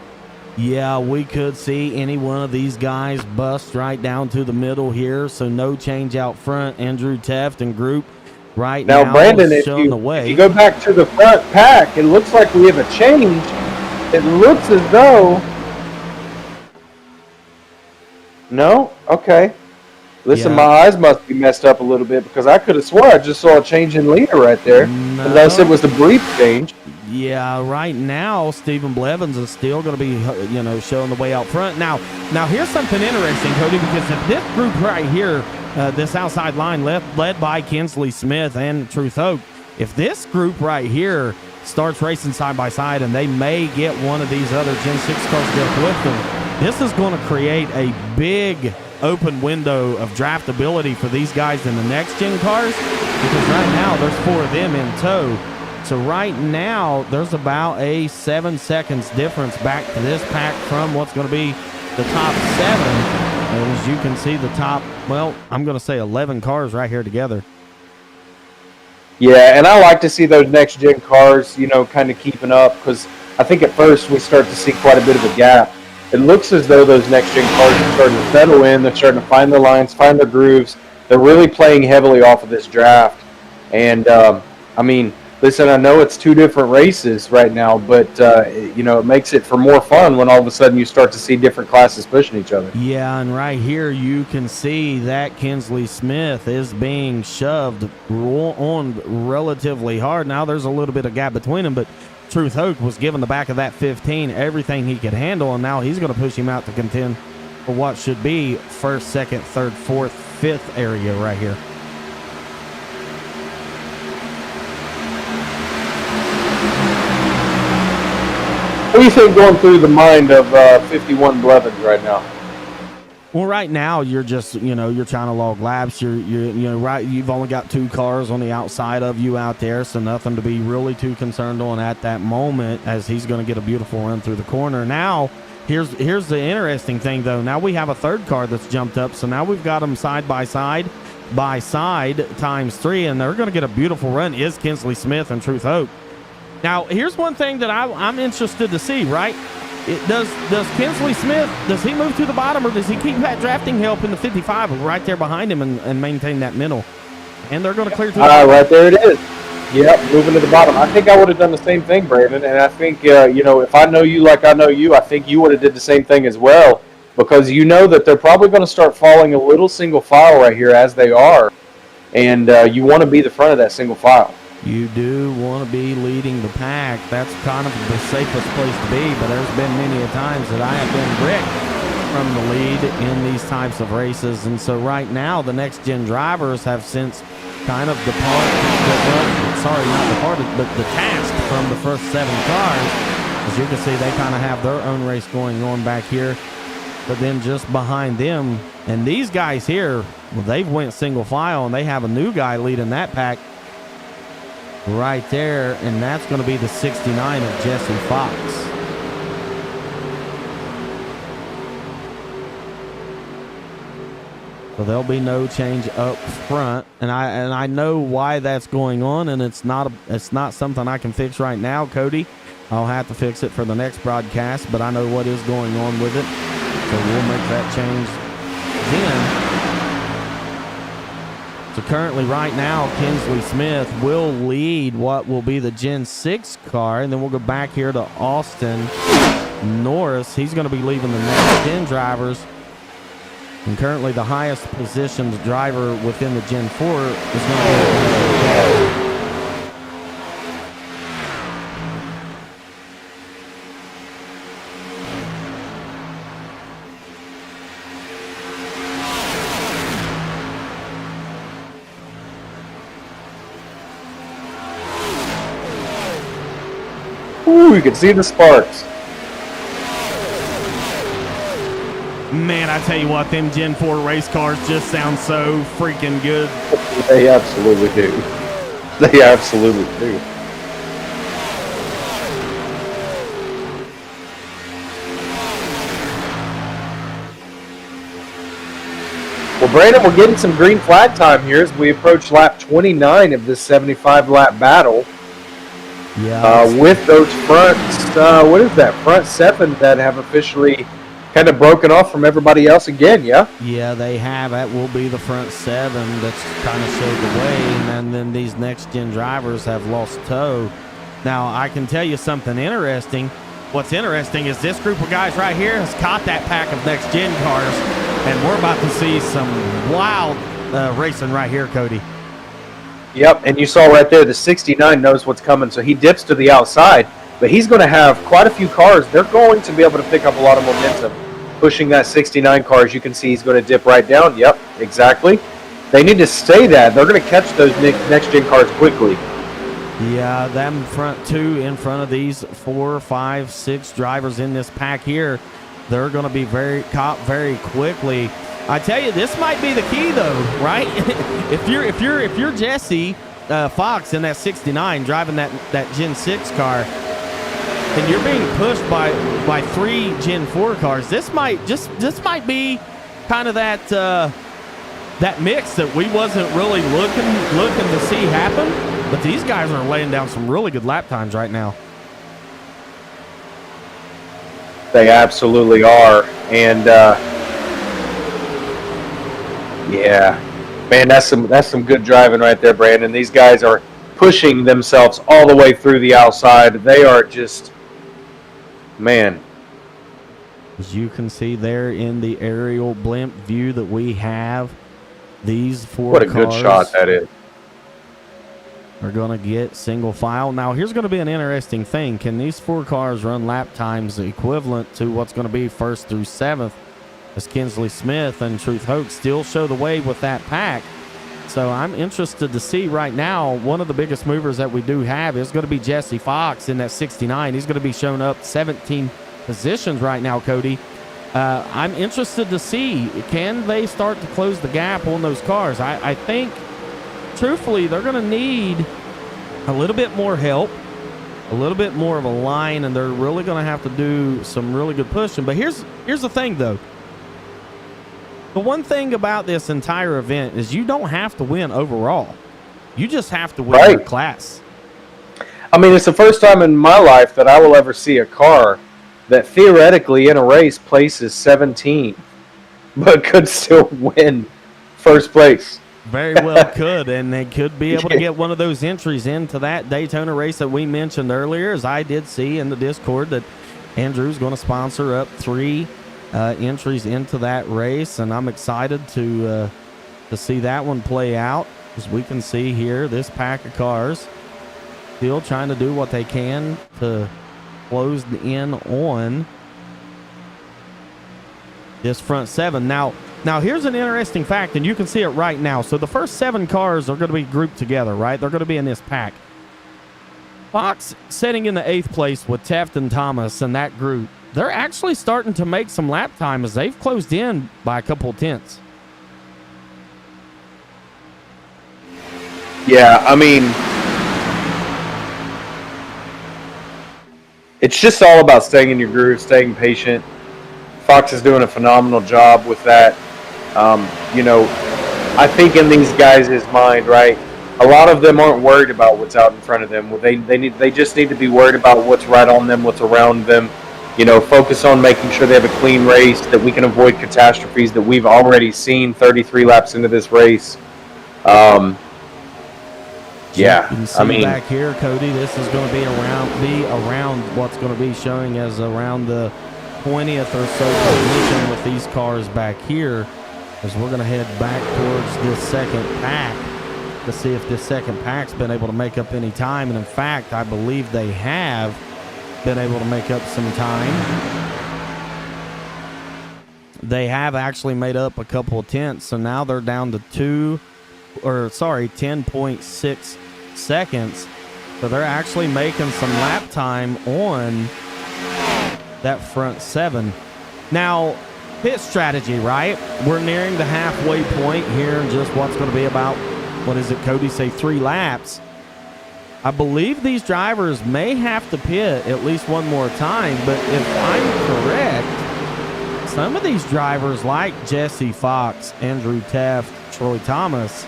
Yeah, we could see any one of these guys bust right down to the middle here, so no change out front. Andrew Taft and group right now Brandon, if showing the way. you go back to the front pack, it looks like we have a change. It looks as though... No? Okay. Listen, Yeah. my eyes must be messed up a little bit because I could have swore I just saw a change in leader right there. No. Unless it was the brief change. Yeah, right now, Stephen Blevins is still going to be, showing the way out front. Now here's something interesting, Cody, because if this group right here, this outside line led by Kinsley Smith and Truth Oak, if this group right here starts racing side by side and they may get one of these other Gen 6 cars to go with them, this is going to create a big open window of draftability for these guys in the next gen cars, because right now there's 4 of them in tow. So right now there's about a 7 seconds difference back to this pack from what's going to be the top 7. And as you can see, the top, well, I'm going to say 11 cars right here together. Yeah, and I like to see those next gen cars, kind of keeping up, because I think at first we start to see quite a bit of a gap. It looks as though those next gen cars are starting to settle in. They're starting to find their lines, find their grooves. They're really playing heavily off of this draft. And, listen, I know it's 2 different races right now, but, it makes it for more fun when all of a sudden you start to see different classes pushing each other. Yeah, and right here you can see that Kinsley Smith is being shoved on relatively hard. Now there's a little bit of gap between them, but Truth Oak was given the back of that 15 everything he could handle, and now he's going to push him out to contend for what should be 1st, 2nd, 3rd, 4th, 5th area right here. What do you think going through the mind of 51 Blevins right now? Well, right now you're just, you're trying to log laps. You've only got 2 cars on the outside of you out there, so nothing to be really too concerned on at that moment, as he's going to get a beautiful run through the corner. Now, here's the interesting thing, though. Now we have a 3rd car that's jumped up, so now we've got them side by side times 3, and they're going to get a beautiful run. Is Kinsley Smith and Truth Oak. Now, here's one thing that I'm interested to see, right? Does Kinsley Smith, does he move to the bottom, or does he keep that drafting help in the 55 right there behind him and maintain that middle? And they're going to clear to the bottom. Right there it is. Yep, moving to the bottom. I think I would have done the same thing, Brandon, and I think, if I know you like I know you, I think you would have did the same thing as well, because you know that they're probably going to start falling a little single file right here as they are, and you want to be the front of that single file. You do want to be leading the pack. That's kind of the safest place to be, but there's been many a times that I have been wrecked from the lead in these types of races. And so right now, the next-gen drivers have since kind of but detached from the first 7 cars. As you can see, they kind of have their own race going on back here. But then just behind them, and these guys here, well, they've went single file, and they have a new guy leading that pack right there, and that's going to be the 69 of Jesse Fox. So there'll be no change up front, and I know why that's going on, and it's not something I can fix right now, Cody. I'll have to fix it for the next broadcast, but I know what is going on with it, so we'll make that change then. So currently, right now, Kinsley Smith will lead what will be the Gen 6 car, and then we'll go back here to Austin Norris. He's going to be leaving the next Gen drivers. And currently the highest positioned driver within the Gen 4 is going to be Ooh, you can see the sparks. Man, I tell you what, them Gen 4 race cars just sound so freaking good. They absolutely do. They absolutely do. Well, Brandon, we're getting some green flag time here as we approach lap 29 of this 75-lap battle. Yeah. With those fronts, what is that? Front 7 that have officially kind of broken off from everybody else again, yeah? Yeah, they have. That will be the front 7 that's kind of showed the way, and then these next-gen drivers have lost tow. Now, I can tell you something interesting. What's interesting is this group of guys right here has caught that pack of next-gen cars, and we're about to see some wild racing right here, Cody. Yep, and you saw right there, the 69 knows what's coming, so he dips to the outside, but he's going to have quite a few cars. They're going to be able to pick up a lot of momentum. Pushing that 69 car, as you can see, he's going to dip right down. Yep, exactly. They need to stay that. They're going to catch those next-gen cars quickly. Yeah, them front 2 in front of these 4, 5, 6 drivers in this pack here, they're going to be caught very quickly. I tell you, this might be the key, though, right? if you're Jesse Fox in that 69 driving that Gen 6 car, and you're being pushed by 3 Gen 4 cars, this might be kind of that mix that we wasn't really looking to see happen. But these guys are laying down some really good lap times right now. They absolutely are, and yeah, man, that's some good driving right there, Brandon. These guys are pushing themselves all the way through the outside. They are just, man. As you can see there in the aerial blimp view that we have, these 4 what a good shot that is. Are going to get single file. Now, here's going to be an interesting thing. Can these 4 cars run lap times equivalent to what's going to be 1st through 7th? As Kinsley Smith and Truth Hoke still show the way with that pack. So I'm interested to see right now, one of the biggest movers that we do have is going to be Jesse Fox in that 69. He's going to be showing up 17 positions right now, Cody. I'm interested to see, can they start to close the gap on those cars? I think, truthfully, they're going to need a little bit more help, a little bit more of a line, and they're really going to have to do some really good pushing. But here's the thing, though. The one thing about this entire event is you don't have to win overall. You just have to win your class. I mean, it's the first time in my life that I will ever see a car that theoretically in a race places 17, but could still win first place. Very well could, and they could be able to get one of those entries into that Daytona race that we mentioned earlier, as I did see in the Discord that Andrew's going to sponsor up 3 entries into that race, and I'm excited to see that one play out. As we can see here, this pack of cars still trying to do what they can to close in on this front 7. Now here's an interesting fact, and you can see it right now. So the first 7 cars are going to be grouped together, right? They're going to be in this pack. Fox sitting in the 8th place with Teft and Thomas and that group. They're actually starting to make some lap time as they've closed in by a couple of tenths. Yeah, I mean, it's just all about staying in your groove, staying patient. Fox is doing a phenomenal job with that. I think in these guys' mind, right, a lot of them aren't worried about what's out in front of them. They just need to be worried about what's right on them, what's around them. Focus on making sure they have a clean race, that we can avoid catastrophes that we've already seen 33 laps into this race. You can see back here, Cody, this is going to be around what's going to be showing as around the 20th or so position with these cars back here, as we're going to head back towards this second pack to see if this second pack's been able to make up any time. And in fact, I believe they have been able to make up some time. They have actually made up a couple of tenths, so now they're down to 10.6 seconds. So they're actually making some lap time on that front 7. Now, pit strategy, right? We're nearing the halfway point here in just what's going to be about, what is it, Cody, say 3 laps. I believe these drivers may have to pit at least one more time, but if I'm correct, some of these drivers like Jesse Fox, Andrew Teft, Troy Thomas,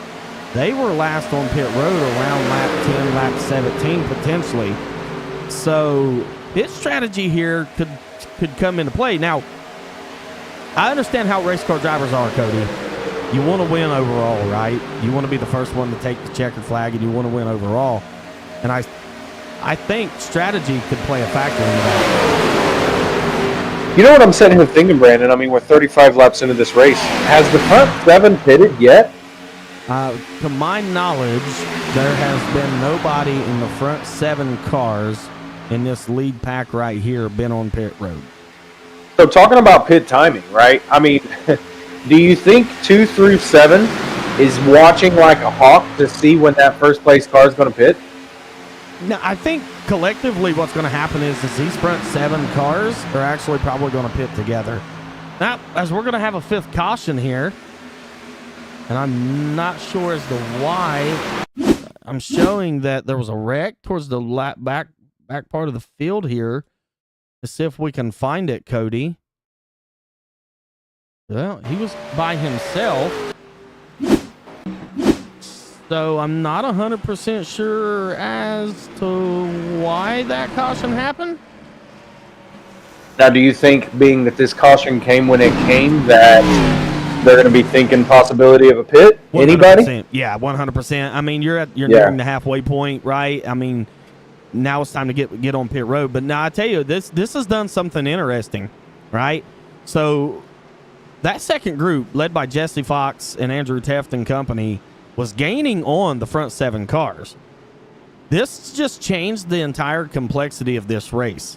they were last on pit road around lap 10, lap 17 potentially. So pit strategy here could come into play. Now, I understand how race car drivers are, Cody. You want to win overall, right? You want to be the first one to take the checkered flag, and you want to win overall. And I think strategy could play a factor in that. You know what I'm sitting here thinking, Brandon? I mean, we're 35 laps into this race. Has the front 7 pitted yet? To my knowledge, there has been nobody in the front 7 cars in this lead pack right here been on pit road. So talking about pit timing, right? I mean, do you think 2 through 7 is watching like a hawk to see when that first place car is going to pit? No, I think collectively what's going to happen is these front 7 cars are actually probably going to pit together. Now, as we're going to have a 5th caution here, and I'm not sure as to why, I'm showing that there was a wreck towards the back part of the field here. Let's see if we can find it, Cody. Well, he was by himself. So I'm not 100% sure as to why that caution happened. Now, do you think, being that this caution came when it came, that they're going to be thinking possibility of a pit? 100%. Anybody? Yeah, 100%. I mean, you're nearing the halfway point, right? I mean, now it's time to get on pit road. But now I tell you, this has done something interesting, right? So that second group, led by Jesse Fox and Andrew Teft and company, was gaining on the front 7 cars. This just changed the entire complexity of this race,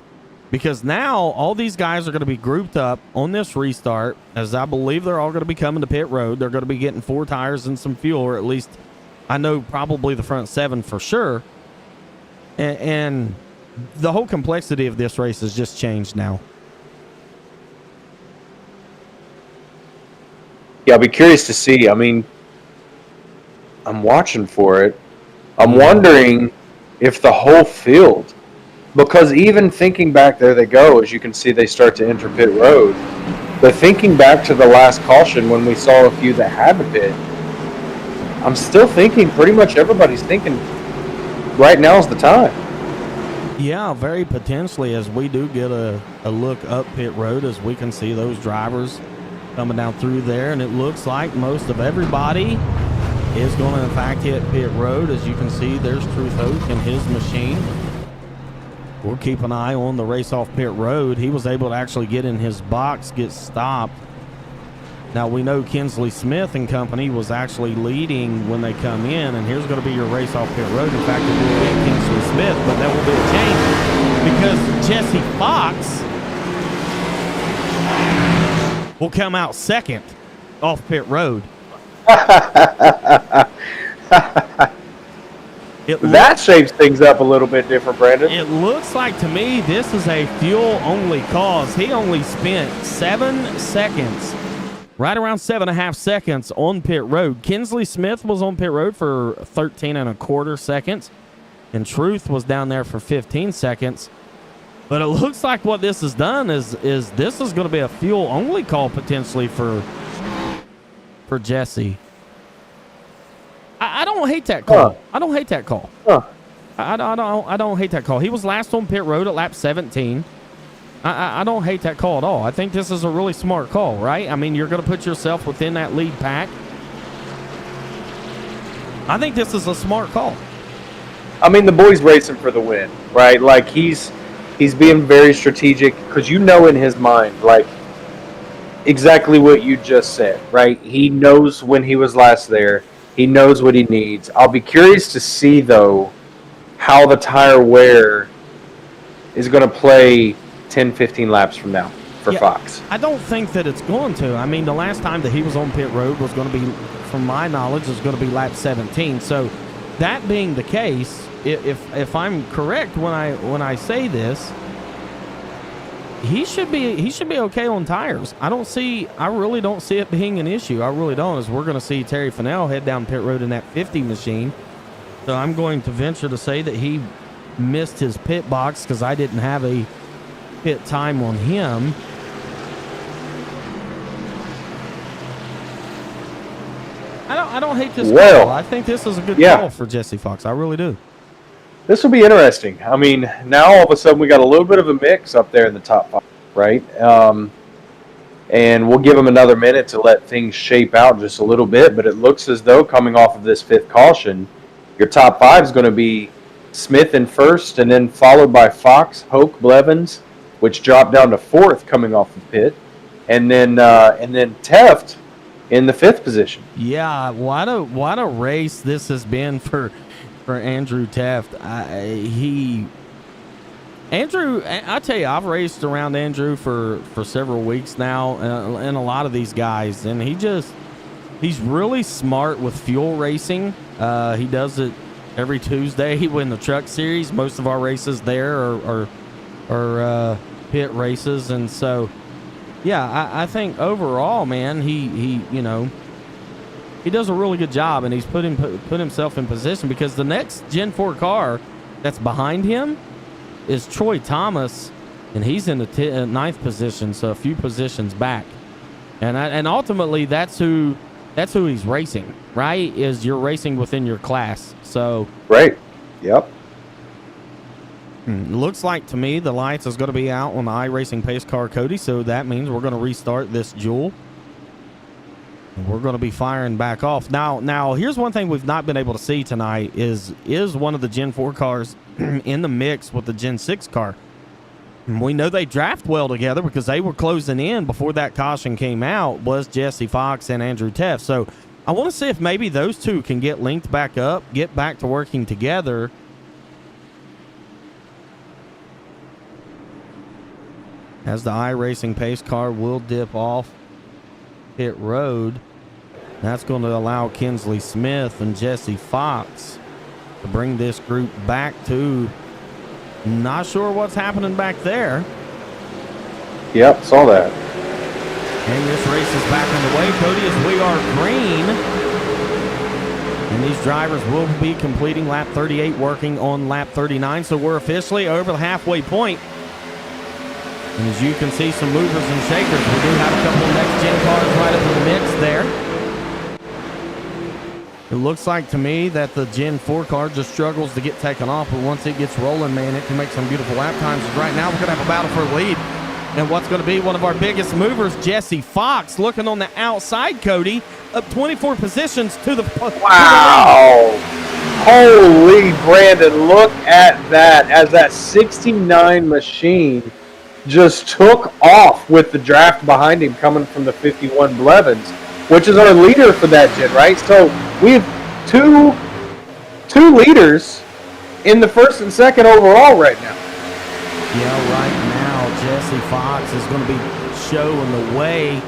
because now all these guys are going to be grouped up on this restart, as I believe they're all going to be coming to pit road. They're going to be getting 4 tires and some fuel, or at least I know probably the front 7 for sure. And the whole complexity of this race has just changed now. Yeah, I'll be curious to see. I mean, I'm watching for it. I'm wondering if the whole field, because even thinking back, there they go, as you can see, they start to enter pit road. But thinking back to the last caution when we saw a few that had to pit, I'm still thinking pretty much everybody's thinking right now's the time. Yeah, very potentially, as we do get a look up pit road, as we can see those drivers coming down through there, and it looks like most of everybody is going to in fact hit pit road. As you can see, there's Truth Oak and his machine. We'll keep an eye on the race off pit road. He was able to actually get in his box, get stopped, Now, we know Kinsley Smith and company was actually leading when they come in, and here's going to be your race off pit road. In fact, it will be Kinsley Smith, but that will be a change because Jesse Fox will come out second off pit road. That shapes things up a little bit different, Brandon. It looks like to me this is a fuel-only cause. He only spent 7 seconds, right around 7.5 seconds on pit road. Kinsley Smith was on pit road for 13.25 seconds, and Truth was down there for 15 seconds. But it looks like what this has done is this is going to be a fuel-only call potentially for Jesse. I don't hate that call. I don't hate that call. I don't hate that call. He was last on pit road at lap 17. I don't hate that call at all. I think this is a really smart call, right? I mean, you're going to put yourself within that lead pack. I think this is a smart call. I mean, the boy's racing for the win, right? Like, he's being very strategic because you know in his mind, like, exactly what you just said, right? He knows when he was last there. He knows what he needs. I'll be curious to see, though, how the tire wear is going to play 10, 15 laps from now for Fox. I don't think that it's going to. I mean, the last time that he was on pit road was going to be, from my knowledge, is going to be lap 17. So that being the case, if I'm correct when I say this, he should be okay on tires. I really don't see it being an issue. I really don't, as we're going to see Terry Fennell head down pit road in that 50 machine. So I'm going to venture to say that he missed his pit box because I didn't have a pit time on him. I don't hate this call. I think this is a good call for Jesse Fox. I really do. This will be interesting. I mean, now all of a sudden we got a little bit of a mix up there in the top 5, right? And we'll give them another minute to let things shape out just a little bit. But it looks as though coming off of this 5th caution, your top 5 is going to be Smith in first, and then followed by Fox, Hoke, Blevins, which dropped down to 4th coming off the pit, and then Teft in the 5th position. Yeah, what a race this has been for Andrew Teft. I tell you, I've raced around Andrew for several weeks now, and a lot of these guys, and he's really smart with fuel racing. He does it every Tuesday. He wins the truck series. Most of our races there are pit races, and so yeah, I think overall, man, he does a really good job, and he's put himself in position because the next Gen 4 car that's behind him is Troy Thomas, and he's in the 9th position, so a few positions back. And ultimately, that's who he's racing, right? Is you're racing within your class. So right, yep. Looks like to me the lights is going to be out on the iRacing pace car, Cody. So that means we're going to restart this duel. We're going to be firing back off. Now, here's one thing we've not been able to see tonight is one of the Gen 4 cars in the mix with the Gen 6 car. We know they draft well together because they were closing in before that caution came out, was Jesse Fox and Andrew Teft. So I want to see if maybe those two can get linked back up, get back to working together. As the iRacing pace car will dip off pit road. That's going to allow Kinsley Smith and Jesse Fox to bring this group back to, not sure what's happening back there. Yep, saw that. And this race is back underway, Cody, as we are green. And these drivers will be completing lap 38, working on lap 39. So we're officially over the halfway point. And as you can see, some movers and shakers. We do have a couple of next-gen cars right up in the mix there. It looks like to me that the Gen 4 car just struggles to get taken off, but once it gets rolling, man, it can make some beautiful lap times. Right now, we're going to have a battle for a lead. And what's going to be one of our biggest movers, Jesse Fox, looking on the outside, Cody, up 24 positions to the... Wow! Holy Brandon, look at that. As that 69 machine just took off with the draft behind him coming from the 51 Blevins, which is our leader for that gen, right? So we have two leaders in the first and second overall right now. Yeah, right now Jesse Fox is going to be showing the way.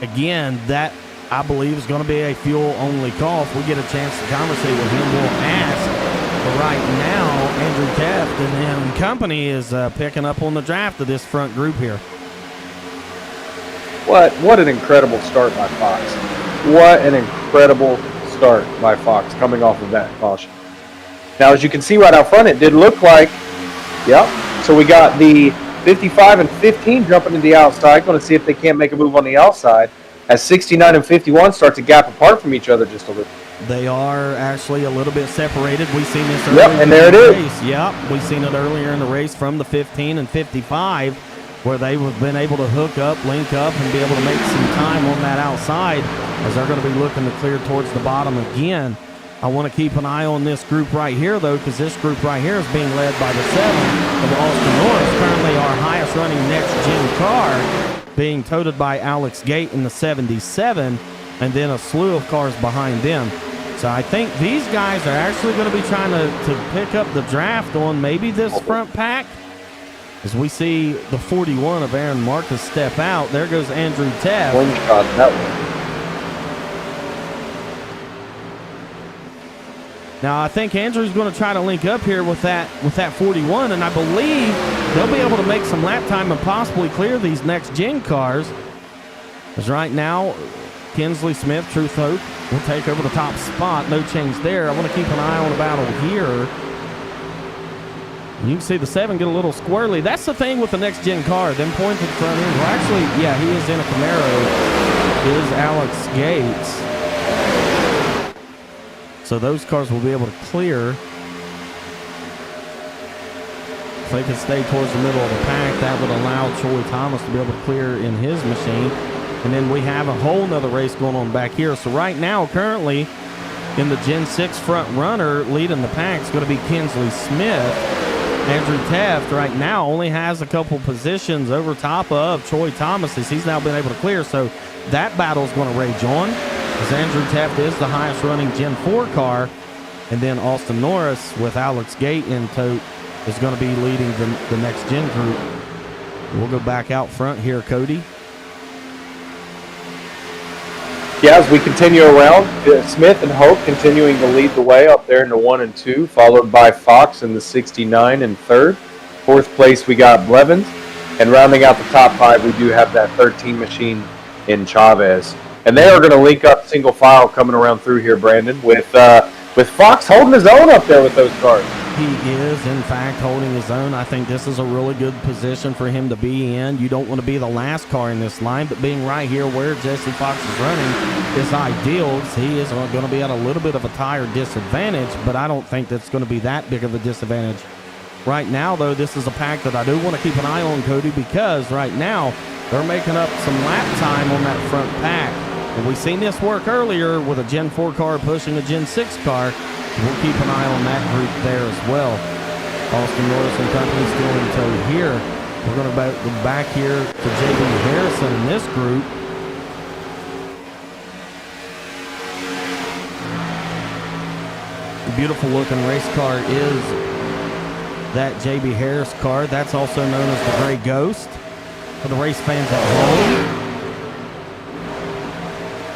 Again, that I believe is going to be a fuel-only call. If we get a chance to conversate with him, we'll ask. But right now, Andrew Teft and company is picking up on the draft of this front group here. What an incredible start by Fox. What an incredible start by Fox coming off of that caution. Now, as you can see right out front, it did look like, yep. So we got the 55 and 15 jumping to the outside. Going to see if they can't make a move on the outside as 69 and 51 start to gap apart from each other just a little. They are actually a little bit separated. We've seen this earlier. Yep, and there it is. Race. Yep, we've seen it earlier in the race from the 15 and 55 where they've been able to hook up, link up, and be able to make some time on that outside as they're going to be looking to clear towards the bottom again. I want to keep an eye on this group right here, though, because this group right here is being led by the 7 of Austin Norris, currently our highest running next-gen car, being toted by Alex Gate in the 77, and then a slew of cars behind them. So I think these guys are actually going to be trying to pick up the draft on maybe this front pack. As we see the 41 of Aaron Marcus step out, there goes Andrew Teft. One shot that one. Now I think Andrew's going to try to link up here with that 41, and I believe they'll be able to make some lap time and possibly clear these next gen cars. As right now, Kinsley Smith, Truth Hope, will take over the top spot. No change there. I want to keep an eye on the battle here. You can see the 7 get a little squirrely. That's the thing with the next gen car. Them pointed front end. Well, actually, yeah, he is in a Camaro. Is Alex Gates. So those cars will be able to clear. If they can stay towards the middle of the pack, that would allow Troy Thomas to be able to clear in his machine. And then we have a whole nother race going on back here. So right now, currently, in the Gen 6 front runner leading the pack is going to be Kinsley Smith. Andrew Teft right now only has a couple positions over top of Troy Thomas as he's now been able to clear. So that battle is going to rage on, as Andrew Teft is the highest running Gen 4 car. And then Austin Norris with Alex Gate in tote is going to be leading the next gen group. We'll go back out front here, Cody. Yeah, as we continue around, Smith and Hope continuing to lead the way up there in the 1 and 2, followed by Fox in the 69 and 3rd. 4th place, we got Blevins. And rounding out the top 5, we do have that 13 machine in Chavez. And they are going to link up single file coming around through here, Brandon, with Fox holding his own up there with those cars. He is, in fact, holding his own. I think this is a really good position for him to be in. You don't want to be the last car in this line, but being right here where Jesse Fox is running is ideal. He is going to be at a little bit of a tire disadvantage, but I don't think that's going to be that big of a disadvantage. Right now, though, this is a pack that I do want to keep an eye on, Cody, because right now they're making up some lap time on that front pack. And we've seen this work earlier with a Gen 4 car pushing a Gen 6 car. We'll keep an eye on that group there as well. Austin Norris and company still in tow here. We're going to go back here to J.B. Harrison in this group. The beautiful looking race car is that J.B. Harris car. That's also known as the Gray Ghost for the race fans at home.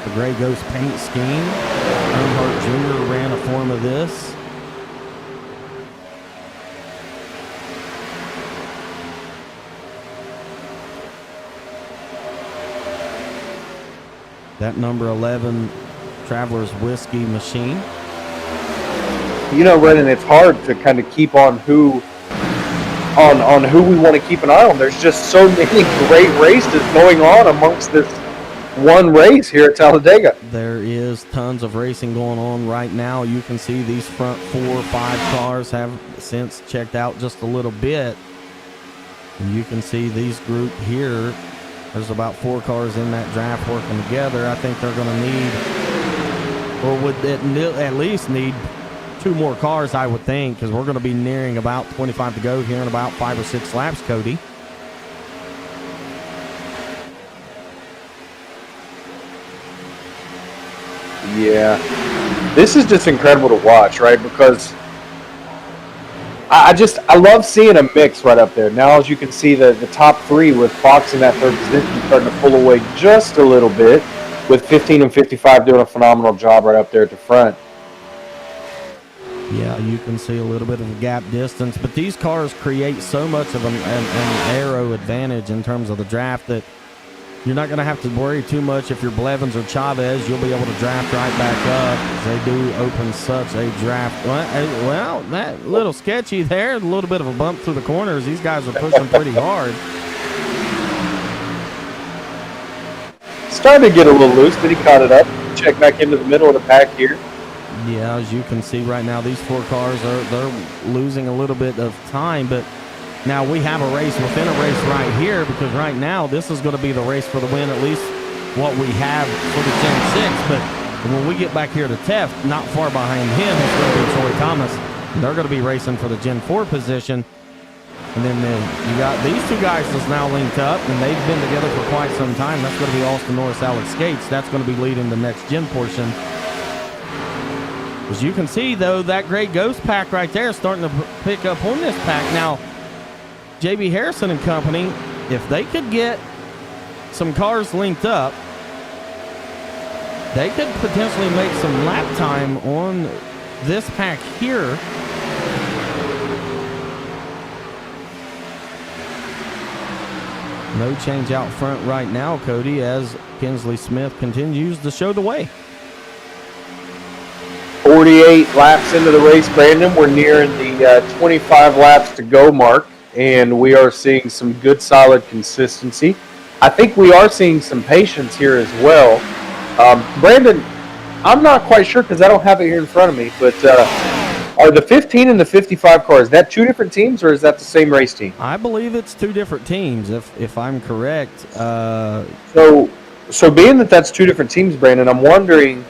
The Gray Ghost paint scheme. Earnhardt Jr. ran a form of this. That number 11 Traveler's Whiskey machine. You know, Brendan, it's hard to kind of keep on who we want to keep an eye on. There's just so many great races going on amongst this one race here at Talladega. There is tons of racing going on right now. You can see these front 4 or 5 cars have since checked out just a little bit. And you can see these group here. There's about 4 cars in that draft working together. I think they're going to need, or would at least need 2 more cars, I would think, because we're going to be nearing about 25 to go here in about 5 or 6 laps, Cody. Yeah. This is just incredible to watch, right? Because I love seeing a mix right up there. Now, as you can see, the top three with Fox in that third position starting to pull away just a little bit, with 15 and 55 doing a phenomenal job right up there at the front. Yeah, you can see a little bit of a gap distance, but these cars create so much of an aero advantage in terms of the draft that you're not going to have to worry too much if you're Blevins or Chavez. You'll be able to draft right back up. They do open such a draft. Well, that little sketchy there, a little bit of a bump through the corners. These guys are pushing pretty hard. Starting to get a little loose, but he caught it up. Check back into the middle of the pack here. Yeah, as you can see right now, these four cars they're losing a little bit of time, but now we have a race within a race right here, because right now this is going to be the race for the win, at least what we have for the Gen 6. But when we get back here to Teft, not far behind him, it's going to be Troy Thomas. They're going to be racing for the Gen 4 position. And then you got these two guys that's now linked up, and they've been together for quite some time. That's going to be Austin Norris, Alex Gates. That's going to be leading the next Gen portion. As you can see, though, that Great Ghost pack right there is starting to pick up on this pack. Now, JB Harrison and company, if they could get some cars linked up, they could potentially make some lap time on this pack here. No change out front right now, Cody, as Kinsley Smith continues to show the way. 48 laps into the race, Brandon. We're nearing the 25 laps to go mark, and we are seeing some good, solid consistency. I think we are seeing some patience here as well. Brandon, I'm not quite sure because I don't have it here in front of me, but are the 15 and the 55 cars, is that two different teams, or is that the same race team? I believe it's two different teams, if I'm correct. So being that that's two different teams, Brandon, I'm wondering,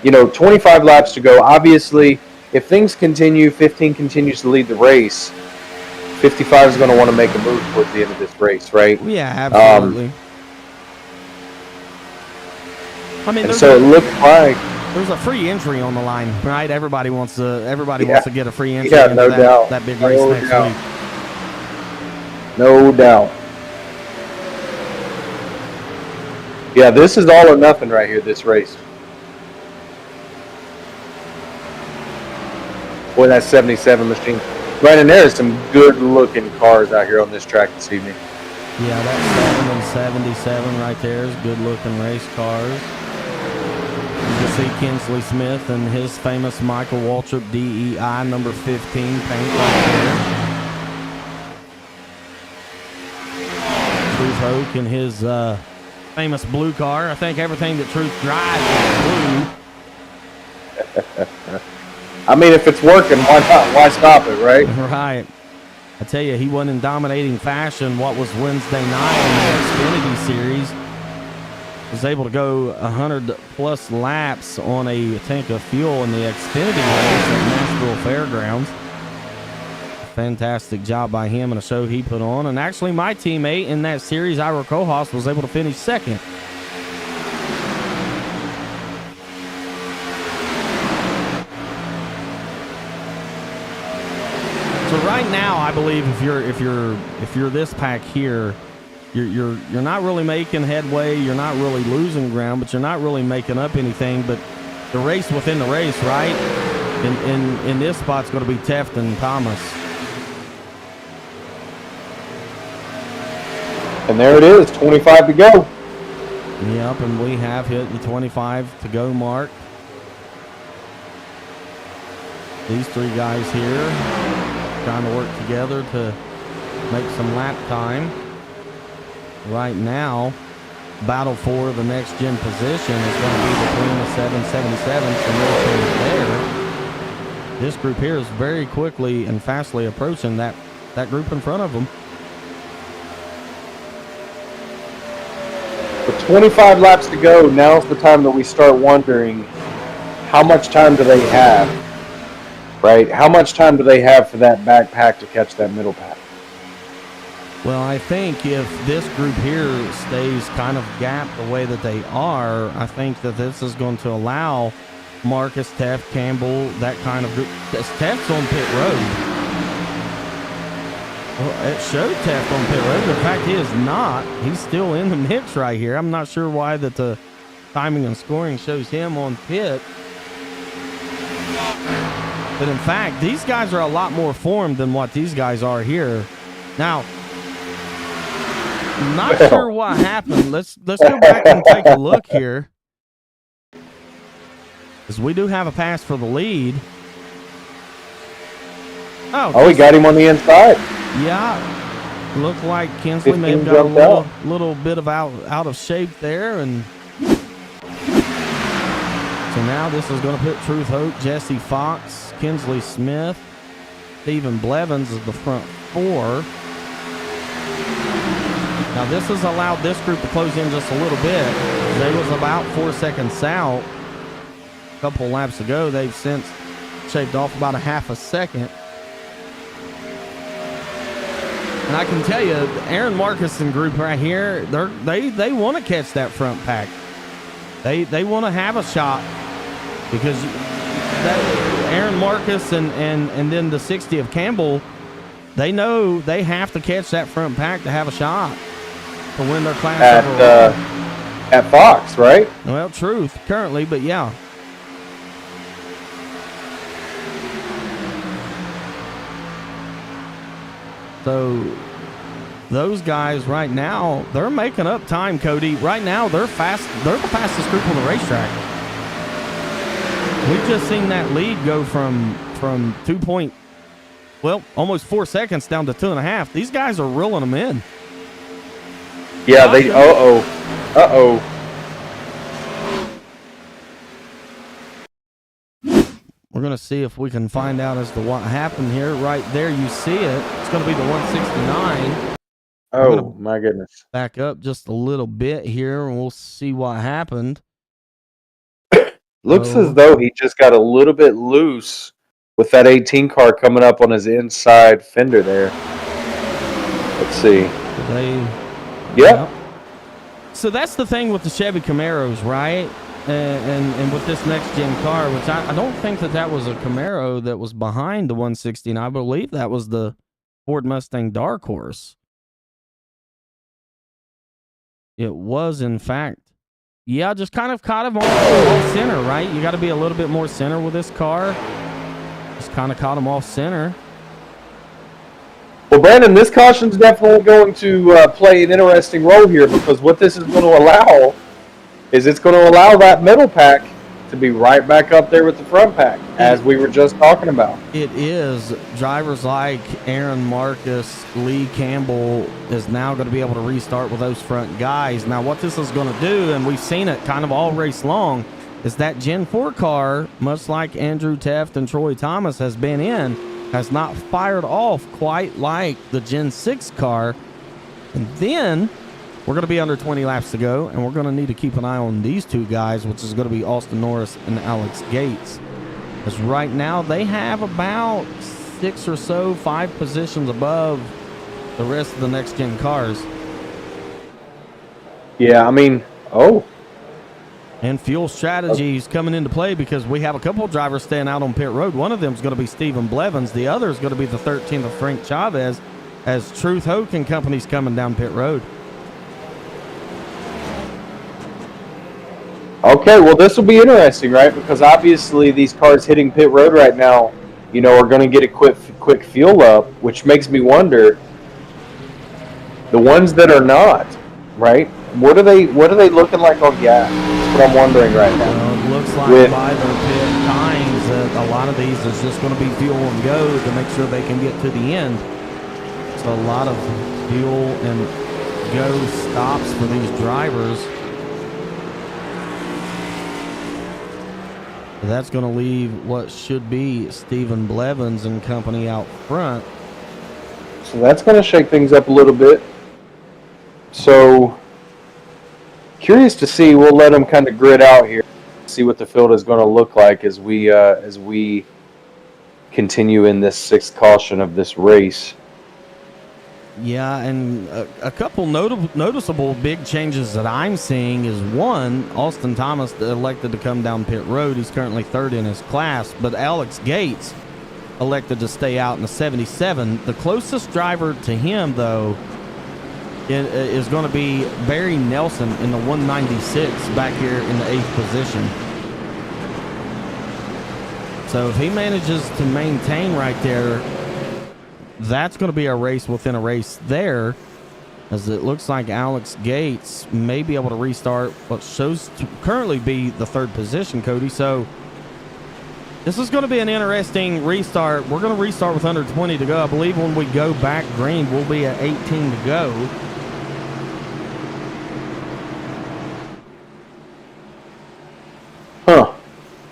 25 laps to go. Obviously, if things continue, 15 continues to lead the race, 55 is going to want to make a move towards the end of this race, right? Yeah, absolutely. I mean, so it looks like there's a free entry on the line, right? Everybody wants to get a free entry into no doubt. That big race next week. No doubt. Yeah, this is all or nothing right here, this race. Boy, that 77 machine. Brandon, there is some good-looking cars out here on this track this evening. Yeah, that 7 and 77 right there is good-looking race cars. You can see Kinsley Smith and his famous Michael Waltrip DEI number 15 paint right there. Truth Hoke in his famous blue car. I think everything that Truth drives is blue. I mean, if it's working, why not? Why stop it, right? Right. I tell you, he won in dominating fashion what was Wednesday night in the Xfinity Series. Was able to go 100-plus laps on a tank of fuel in the Xfinity race at Nashville Fairgrounds. Fantastic job by him and a show he put on. And actually, my teammate in that series, Ira Kohlhaas, was able to finish second. So right now, I believe if you're this pack here, you're not really making headway. You're not really losing ground, but you're not really making up anything. But the race within the race, right? In this spot's going to be Teft and Thomas. And there it is, 25 to go. Yep, and we have hit the 25 to go mark. These three guys here trying to work together to make some lap time. Right now, battle for the next gen position is going to be between the 777 and no change there. This group here is very quickly and fastly approaching that group in front of them. With 25 laps to go, now's the time that we start wondering, how much time do they have? Right? How much time do they have for that back pack to catch that middle pack? Well, I think if this group here stays kind of gapped the way that they are, I think that this is going to allow Marcus, Teff, Campbell, that kind of group. Teff's on pit road. Well, it showed Teff on pit road. In fact, he is not. He's still in the mix right here. I'm not sure why that the timing and scoring shows him on pit. But in fact, these guys are a lot more formed than what these guys are here. Now, not sure what happened. Let's go back and take a look here. Because we do have a pass for the lead. Oh, we got him on the inside. Yeah. Looked like Kinsley may have got a little bit of out of shape there. And so now this is going to put Truth Hope, Jesse Fox, Kinsley Smith, Stephen Blevins is the front four. Now this has allowed this group to close in just a little bit. They was about 4 seconds out a couple laps ago. They've since shaved off about a half a second. And I can tell you, Aaron Marcus and group right here, they want to catch that front pack. They want to have a shot because Aaron Marcus and then the 60 of Campbell, they know they have to catch that front pack to have a shot to win their class at Fox, right? Well, Truth currently, but yeah. So those guys right now, they're making up time, Cody. Right now, they're fast. They're the fastest group on the racetrack. We've just seen that lead go from almost 4 seconds down to 2.5. These guys are reeling them in. Yeah, they. We're going to see if we can find out as to what happened here. Right there, you see it. It's going to be the 169. Oh, my goodness. Back up just a little bit here, and we'll see what happened. Looks as though he just got a little bit loose with that 18 car coming up on his inside fender there. Let's see. Yep. So that's the thing with the Chevy Camaros, right? And with this next gen car, which I don't think that was a Camaro that was behind the 169. I believe that was the Ford Mustang Dark Horse. It was, in fact. Yeah, just kind of caught him off center, right? You got to be a little bit more center with this car. Just kind of caught him off center. Well, Brandon, this caution's definitely going to play an interesting role here because what this is going to allow is it's going to allow that middle pack to be right back up there with the front pack, as we were just talking about. It is. Drivers like Aaron Marcus, Lee Campbell is now going to be able to restart with those front guys. Now, what this is going to do, and we've seen it kind of all race long, is that Gen 4 car, much like Andrew Teft and Troy Thomas has been in, has not fired off quite like the Gen 6 car. And then we're going to be under 20 laps to go, and we're going to need to keep an eye on these two guys, which is going to be Austin Norris and Alex Gates. Because right now they have about 6 or so, 5 positions above the rest of the next-gen cars. Yeah, I mean, And fuel strategy is coming into play because we have a couple of drivers staying out on pit road. One of them is going to be Stephen Blevins. The other is going to be the 13th of Frank Chavez as Truth Hoke and company's coming down pit road. Okay, well, this will be interesting, right? Because obviously these cars hitting pit road right now, are going to get a quick fuel up, which makes me wonder, the ones that are not, right? What are they looking like on gas? That's what I'm wondering right now. Well, it looks like by their pit times that a lot of these is just going to be fuel and go to make sure they can get to the end. So a lot of fuel and go stops for these drivers. That's going to leave what should be Stephen Blevins and company out front. So that's going to shake things up a little bit. So curious to see. We'll let them kind of grid out here, see what the field is going to look like as we continue in this sixth caution of this race. Yeah, and a couple noticeable big changes that I'm seeing is, one, Austin Thomas elected to come down pit road. He's currently third in his class, but Alex Gates elected to stay out in the 77. The closest driver to him, though, is going to be Barry Nelson in the 196 back here in the 8th position. So if he manages to maintain right there, that's going to be a race within a race there, as it looks like Alex Gates may be able to restart what shows to currently be the 3rd position, Cody. So this is going to be an interesting restart. We're going to restart with under 20 to go. I believe when we go back green, we'll be at 18 to go. Huh.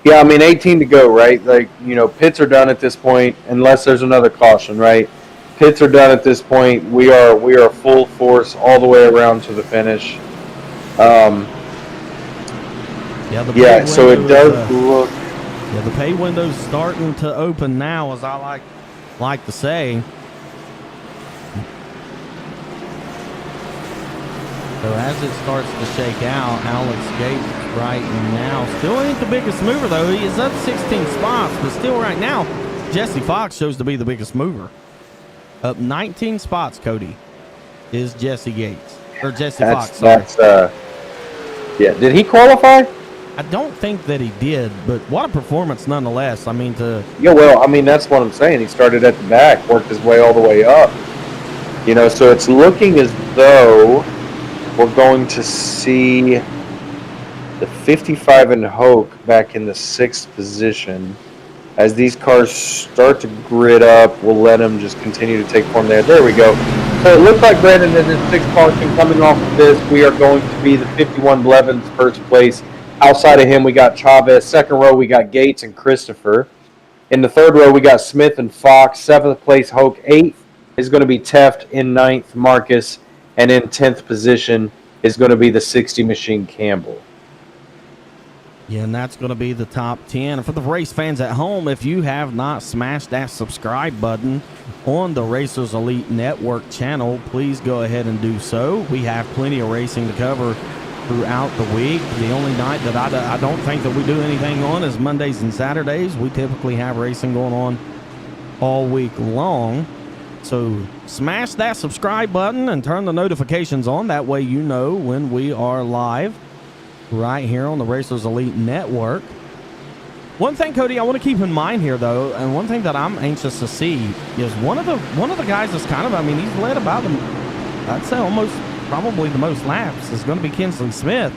Yeah, I mean, 18 to go, right? Like, pits are done at this point, unless there's another caution, right? Pits are done at this point. We are full force all the way around to the finish. So it does look. Yeah, the pay window's starting to open now, as I like to say. So as it starts to shake out, Alex Gates right now still ain't the biggest mover, though. He is up 16 spots, but still right now, Jesse Fox shows to be the biggest mover. Up 19 spots, Cody, is Jesse Gates. Or Jesse Fox, sorry. Did he qualify? I don't think that he did, but what a performance nonetheless. I mean, that's what I'm saying. He started at the back, worked his way all the way up. So it's looking as though we're going to see the 55 and Hoke back in the 6th position. As these cars start to grid up, we'll let them just continue to take form there. There we go. So it looks like, Brandon, in the 6th caution coming off of this, we are going to be the 51 Blevins first place. Outside of him, we got Chavez. 2nd row, we got Gates and Christopher. In the 3rd row, we got Smith and Fox. 7th place, Hoke. 8th is going to be Teft. In 9th, Marcus. And in 10th position is going to be the 60 Machine Campbell. Yeah, and that's going to be the top 10. And for the race fans at home, if you have not smashed that subscribe button on the Racers Elite Network channel, please go ahead and do so. We have plenty of racing to cover throughout the week. The only night that I don't think that we do anything on is Mondays and Saturdays. We typically have racing going on all week long. So smash that subscribe button and turn the notifications on. That way you know when we are live right here on the Racers Elite Network. One thing, Cody, I want to keep in mind here, though, and one thing that I'm anxious to see is one of the guys that's kind of, he's led about them, I'd say almost probably the most laps, is going to be Kinsley Smith,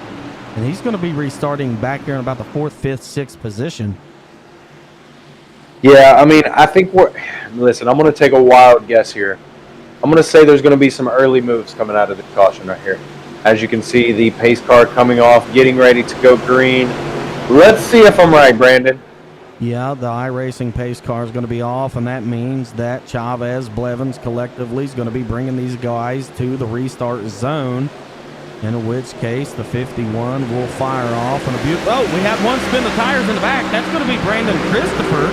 and he's going to be restarting back here in about the 4th, 5th, 6th position. Yeah, I think listen, I'm going to take a wild guess here. I'm going to say there's going to be some early moves coming out of the caution right here. As you can see, the pace car coming off, getting ready to go green. Let's see if I'm right, Brandon. Yeah, the iRacing pace car is going to be off, and that means that Chavez, Blevins collectively is going to be bringing these guys to the restart zone, in which case the 51 will fire off. And we have one spin the tires in the back. That's going to be Brandon Christopher.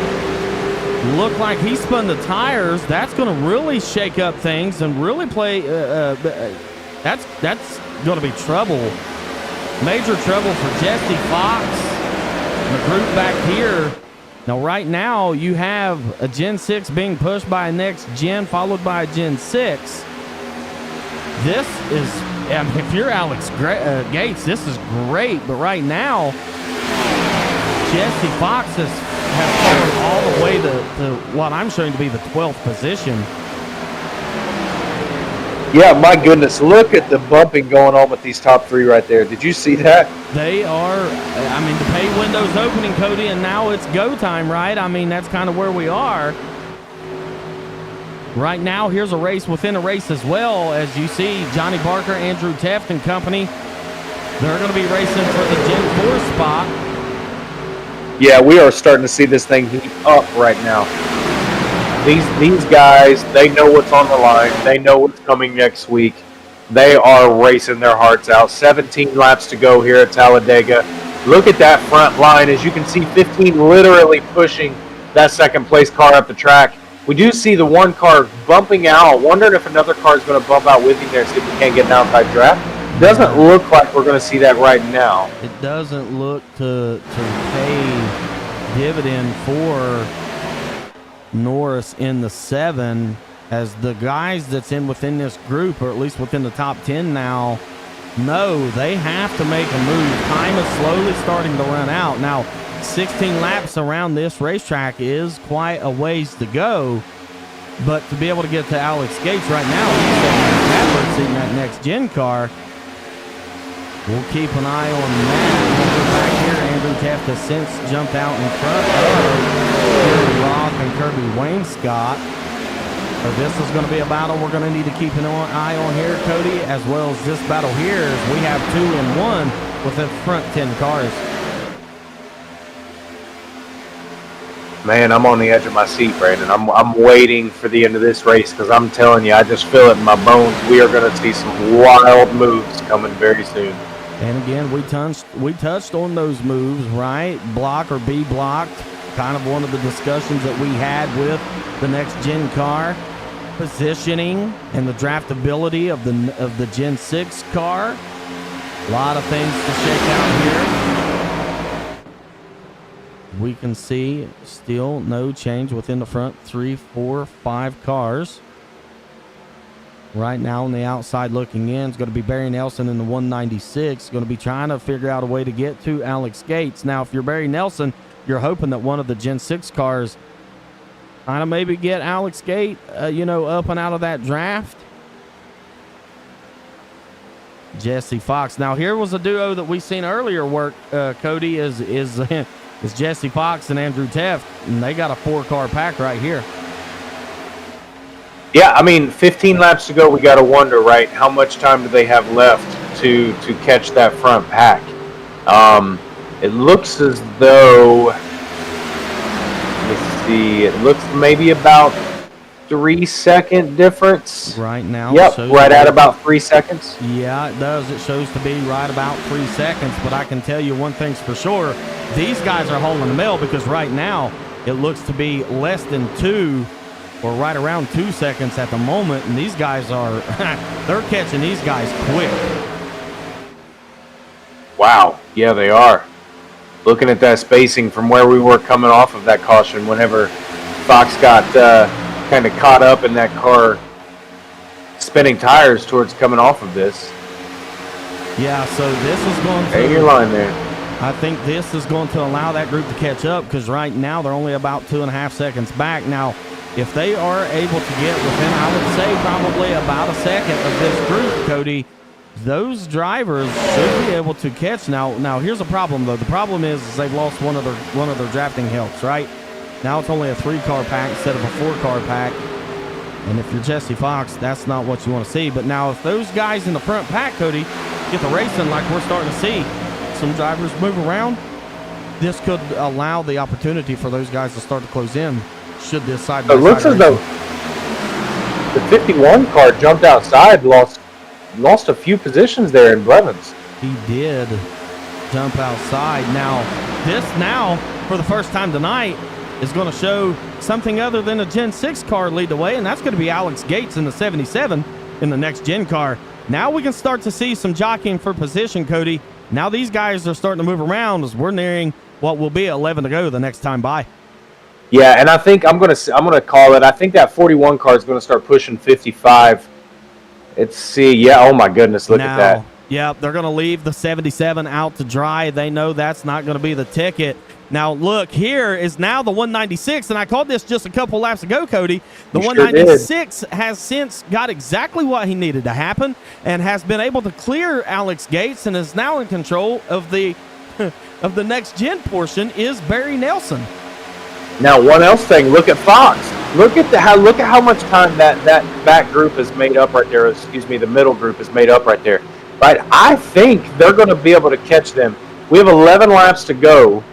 Look like he spun the tires. That's going to really shake up things and really play. That's going to be trouble. Major trouble for Jesse Fox and the group back here. Now, right now, you have a Gen 6 being pushed by a next Gen, followed by a Gen 6. This is, if you're Alex Gates, this is great. But right now, Jesse Fox has fallen all the way to what I'm showing to be the 12th position. Yeah, my goodness. Look at the bumping going on with these top 3 right there. Did you see that? They are, the pay window's opening, Cody, and now it's go time, right? That's kind of where we are. Right now, here's a race within a race as well. As you see, Johnny Barker, Andrew Teft and company, they're going to be racing for the Gen 4 spot. Yeah, we are starting to see this thing heat up right now. These guys, they know what's on the line. They know what's coming next week. They are racing their hearts out. 17 laps to go here at Talladega. Look at that front line. As you can see, 15 literally pushing that 2nd place car up the track. We do see the one car bumping out, wondering if another car is going to bump out with him there, see if we can't get an outside draft. Doesn't look like we're going to see that right now. It doesn't look to pay dividend for Norris in the 7, as the guys that's within this group, or at least within the top 10 now, know they have to make a move. Time is slowly starting to run out. Now, 16 laps around this racetrack is quite a ways to go, but to be able to get to Alex Gates right now, he's in that next gen car. We'll keep an eye on that. Back here, Andrew Taft has since jumped out in front of Kirby Rock and Kirby Wainscott. So this is going to be a battle we're going to need to keep an eye on here, Cody, as well as this battle here, as we have 2 and 1 with the front 10 cars. Man, I'm on the edge of my seat, Brandon. I'm waiting for the end of this race because I'm telling you, I just feel it in my bones. We are going to see some wild moves coming very soon. And again, we touched on those moves, right? Block or be blocked. Kind of one of the discussions that we had with the next gen car. Positioning and the draftability of the Gen 6 car. A lot of things to shake out here. We can see still no change within the front 3, 4, 5 cars. Right now on the outside looking in is going to be Barry Nelson in the 196. Going to be trying to figure out a way to get to Alex Gates. Now, if you're Barry Nelson, you're hoping that one of the Gen 6 cars kind of maybe get Alex Gate, up and out of that draft. Jesse Fox. Now, here was a duo that we seen earlier work, Cody, is Jesse Fox and Andrew Taft, and they got a 4-car pack right here. Yeah, I mean, 15 laps to go, we got to wonder, right, how much time do they have left to catch that front pack? It looks as though, let's see, it looks maybe about 3-second difference. Right now. Yep, right at about 3 seconds. Yeah, it does. It shows to be right about 3 seconds, but I can tell you one thing's for sure. These guys are holding the mail because right now it looks to be less than 2 or right around 2 seconds at the moment, and these guys are, they're catching these guys quick. Wow, yeah, they are. Looking at that spacing from where we were coming off of that caution whenever Fox got kind of caught up in that car spinning tires towards coming off of this. Yeah, so this is going to... Hey, your line there. I think this is going to allow that group to catch up because right now they're only about 2.5 seconds back. Now, if they are able to get within, I would say, probably about a second of this group, Cody, those drivers should be able to catch. Now here's a problem, though. The problem is they've lost one of their drafting helps, right? Now it's only a 3-car pack instead of a 4-car pack. And if you're Jesse Fox, that's not what you want to see. But now if those guys in the front pack, Cody, get the racing like we're starting to see, some drivers move around, this could allow the opportunity for those guys to start to close in. Should this side by side. It looks as though the 51 car jumped outside, lost a few positions there in Blevins. He did jump outside. Now, for the first time tonight, is going to show something other than a Gen 6 car lead the way, and that's going to be Alex Gates in the 77 in the next gen car. Now we can start to see some jockeying for position, Cody. Now these guys are starting to move around as we're nearing what will be 11 to go the next time by. Yeah, and I think I'm gonna call it. I think that 41 car is going to start pushing 55. Let's see. Yeah, oh my goodness, look at that. Yeah, they're going to leave the 77 out to dry. They know that's not going to be the ticket. Now, look, here is now the 196, and I called this just a couple laps ago, Cody. The 196 has since got exactly what he needed to happen and has been able to clear Alex Gates and is now in control of the next gen portion is Barry Nelson. Now, one else thing, look at Fox. Look at how much time that back group is made up right there. Excuse me, the middle group is made up right there. Right, I think they're going to be able to catch them. We have 11 laps to go.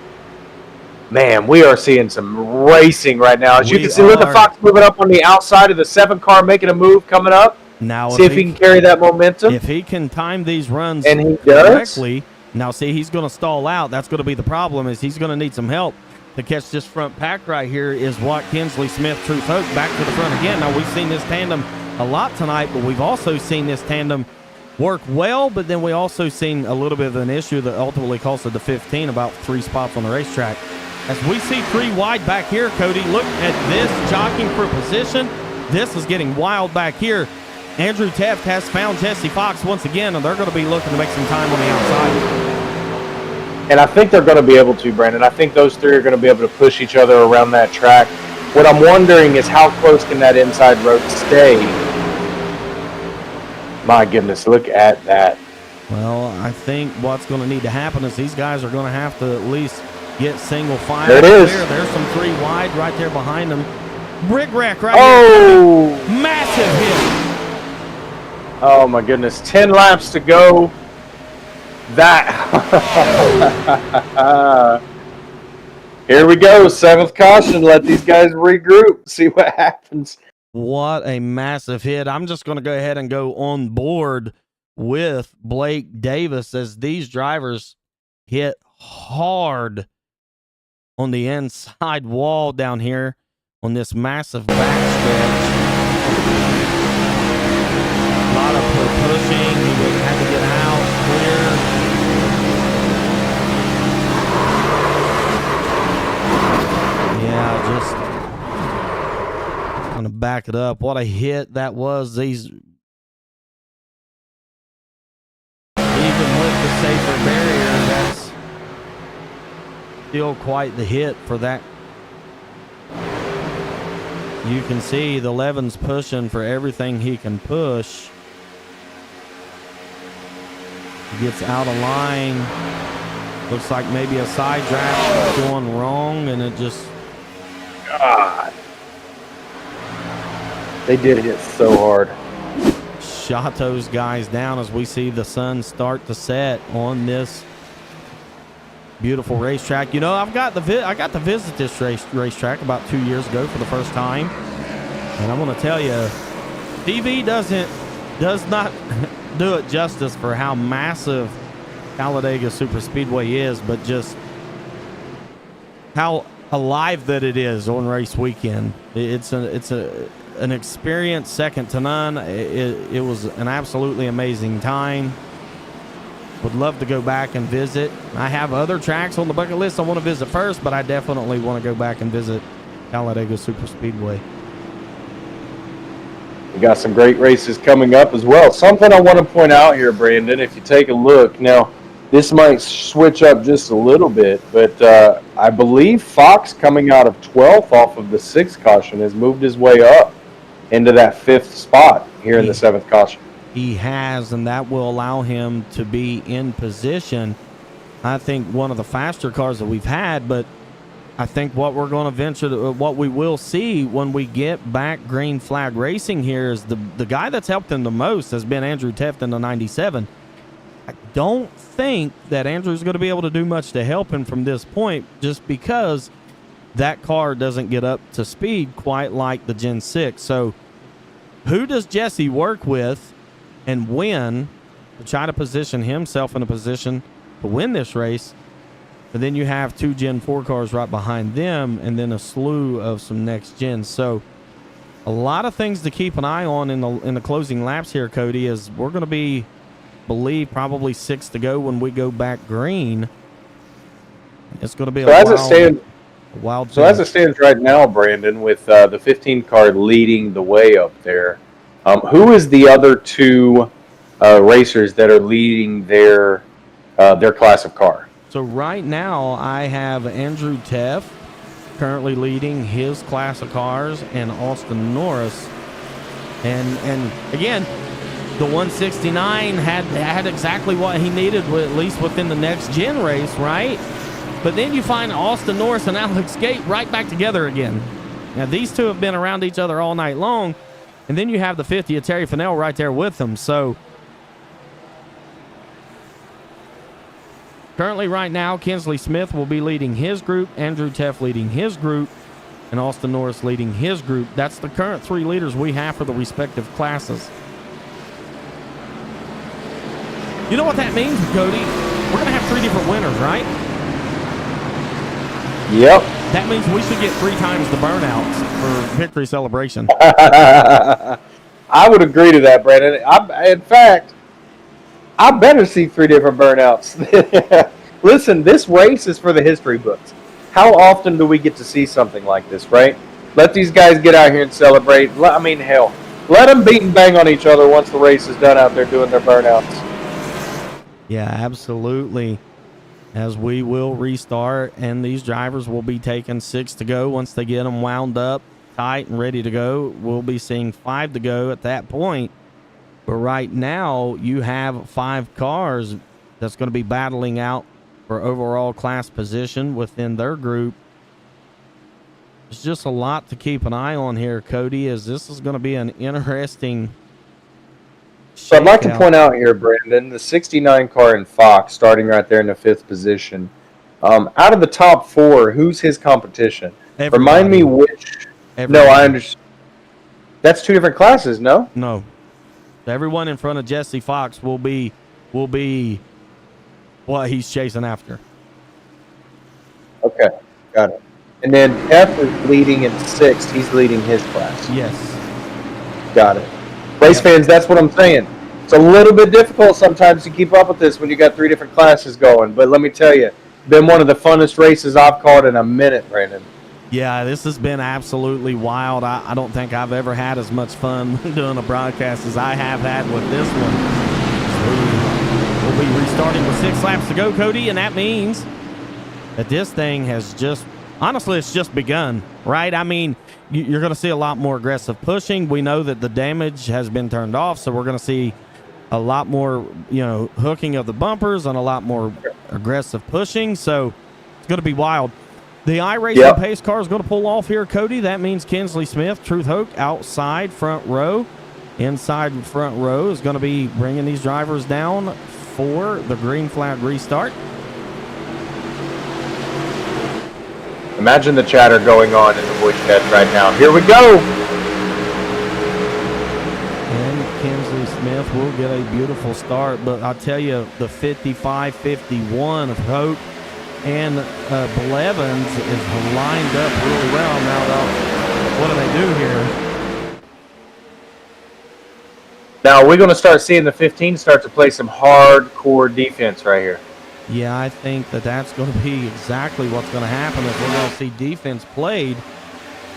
Man, we are seeing some racing right now. As you can see, look at Fox moving up on the outside of the 7 car, making a move coming up. Now, see if he can carry that momentum. If he can time these runs and he correctly, now see, he's going to stall out. That's going to be the problem, is he's going to need some help. to catch this front pack right here is what Kinsley Smith, Truth Hope, back to the front again. Now, we've seen this tandem a lot tonight, but we've also seen this tandem work well, but then we also seen a little bit of an issue that ultimately costed the 15 about 3 spots on the racetrack. As we see 3 wide back here, Cody, look at this jockeying for position. This is getting wild back here. Andrew Teft has found Jesse Fox once again, and they're going to be looking to make some time on the outside. And I think they're going to be able to, Brandon. I think those 3 are going to be able to push each other around that track. What I'm wondering is how close can that inside road stay? My goodness, look at that. Well, I think what's going to need to happen is these guys are going to have to at least get single file. There it is. There's some 3 wide right there behind them. Rig rack right here. Massive hit. Oh, my goodness. 10 laps to go. That. Here we go. 7th caution. Let these guys regroup. See what happens. What a massive hit. I'm just going to go ahead and go on board with Blake Davis as these drivers hit hard on the inside wall down here on this massive backstretch. A lot of pushing. He had to get out, clear. Yeah, just going to back it up. What a hit that was. These, even with the safer barrier, that's still quite the hit for that. You can see the Levin's pushing for everything he can push. He gets out of line. Looks like maybe a side draft going wrong, and it just... God. They did hit so hard. Shot those guys down as we see the sun start to set on this beautiful racetrack. You know, I got to visit this racetrack about 2 years ago for the first time, and I'm going to tell you, TV does not do it justice for how massive Talladega Superspeedway is, but just how alive that it is on race weekend. It's an experience second to none. It was an absolutely amazing time. Would love to go back and visit. I have other tracks on the bucket list I want to visit first, but I definitely want to go back and visit Talladega Superspeedway. We got some great races coming up as well. Something I want to point out here, Brandon, if you take a look. Now, this might switch up just a little bit, but I believe Fox, coming out of 12th off of the 6th caution, has moved his way up into that 5th spot here in the 7th caution. He has, and that will allow him to be in position. I think one of the faster cars that we've had, but I think what we're going to what we will see when we get back green flag racing here is the guy that's helped him the most has been Andrew Teft in the 97. I don't think that Andrew's going to be able to do much to help him from this point, just because that car doesn't get up to speed quite like the Gen 6. So who does Jesse work with and when to try to position himself in a position to win this race? And then you have 2 Gen 4 cars right behind them, and then a slew of some next gens. So a lot of things to keep an eye on in the closing laps here, Cody, is we're going to be, believe, probably 6 to go when we go back green. It's going to be wild. So as it stands right now, Brandon, with the 15 car leading the way up there, who is the other 2 racers that are leading their class of car? So right now I have Andrew Teft currently leading his class of cars, and Austin Norris. And again, the 169 had exactly what he needed, at least within the next gen race, right? But then you find Austin Norris and Alex Gate right back together again. Now, these 2 have been around each other all night long. And then you have the 50 of Terry Fennell right there with them. So currently right now, Kinsley Smith will be leading his group, Andrew Teft leading his group, and Austin Norris leading his group. That's the current 3 leaders we have for the respective classes. You know what that means, Cody? We're going to have 3 different winners, right? Yep. That means we should get 3 times the burnouts for victory celebration. I would agree to that, Brandon. In fact, I better see 3 different burnouts. Listen, this race is for the history books. How often do we get to see something like this, right? Let these guys get out here and celebrate. Hell, let them beat and bang on each other once the race is done out there doing their burnouts. Yeah, absolutely. As we will restart, and these drivers will be taking 6 to go. Once they get them wound up, tight, and ready to go, we'll be seeing 5 to go at that point. But right now, you have 5 cars that's going to be battling out for overall class position within their group. It's just a lot to keep an eye on here, Cody, as this is going to be an interesting So I'd like to point out here, Brandon, the 69 car in Fox starting right there in the 5th position. Out of the top 4, who's his competition? Everybody. Remind me which. Everybody. No, I understand. That's 2 different classes, no? No. Everyone in front of Jesse Fox will be what he's chasing after. Okay, got it. And then F is leading in 6th. He's leading his class. Yes. Got it. Race fans, that's what I'm saying. It's a little bit difficult sometimes to keep up with this when you got 3 different classes going. But let me tell you, been one of the funnest races I've caught in a minute, Brandon. Yeah, this has been absolutely wild. I don't think I've ever had as much fun doing a broadcast as I have had with this one. We'll be restarting with 6 laps to go, Cody, and that means that this thing has just, honestly, it's just begun, right? I mean, you're going to see a lot more aggressive pushing. We know that the damage has been turned off, so we're going to see a lot more, hooking of the bumpers and a lot more aggressive pushing. So it's going to be wild. The iRacing pace car is going to pull off here, Cody. That means Kinsley Smith, Truth Hoke, outside front row. Inside front row is going to be bringing these drivers down for the green flag restart. Imagine the chatter going on in the woodshed right now. Here we go. And Kinsley Smith will get a beautiful start, but I'll tell you, the 55-51 of Hoke and Blevins is lined up really well. Now, what do they do here? Now, we're going to start seeing the 15 start to play some hardcore defense right here. Yeah, I think that's going to be exactly what's going to happen. Is we're going to see defense played.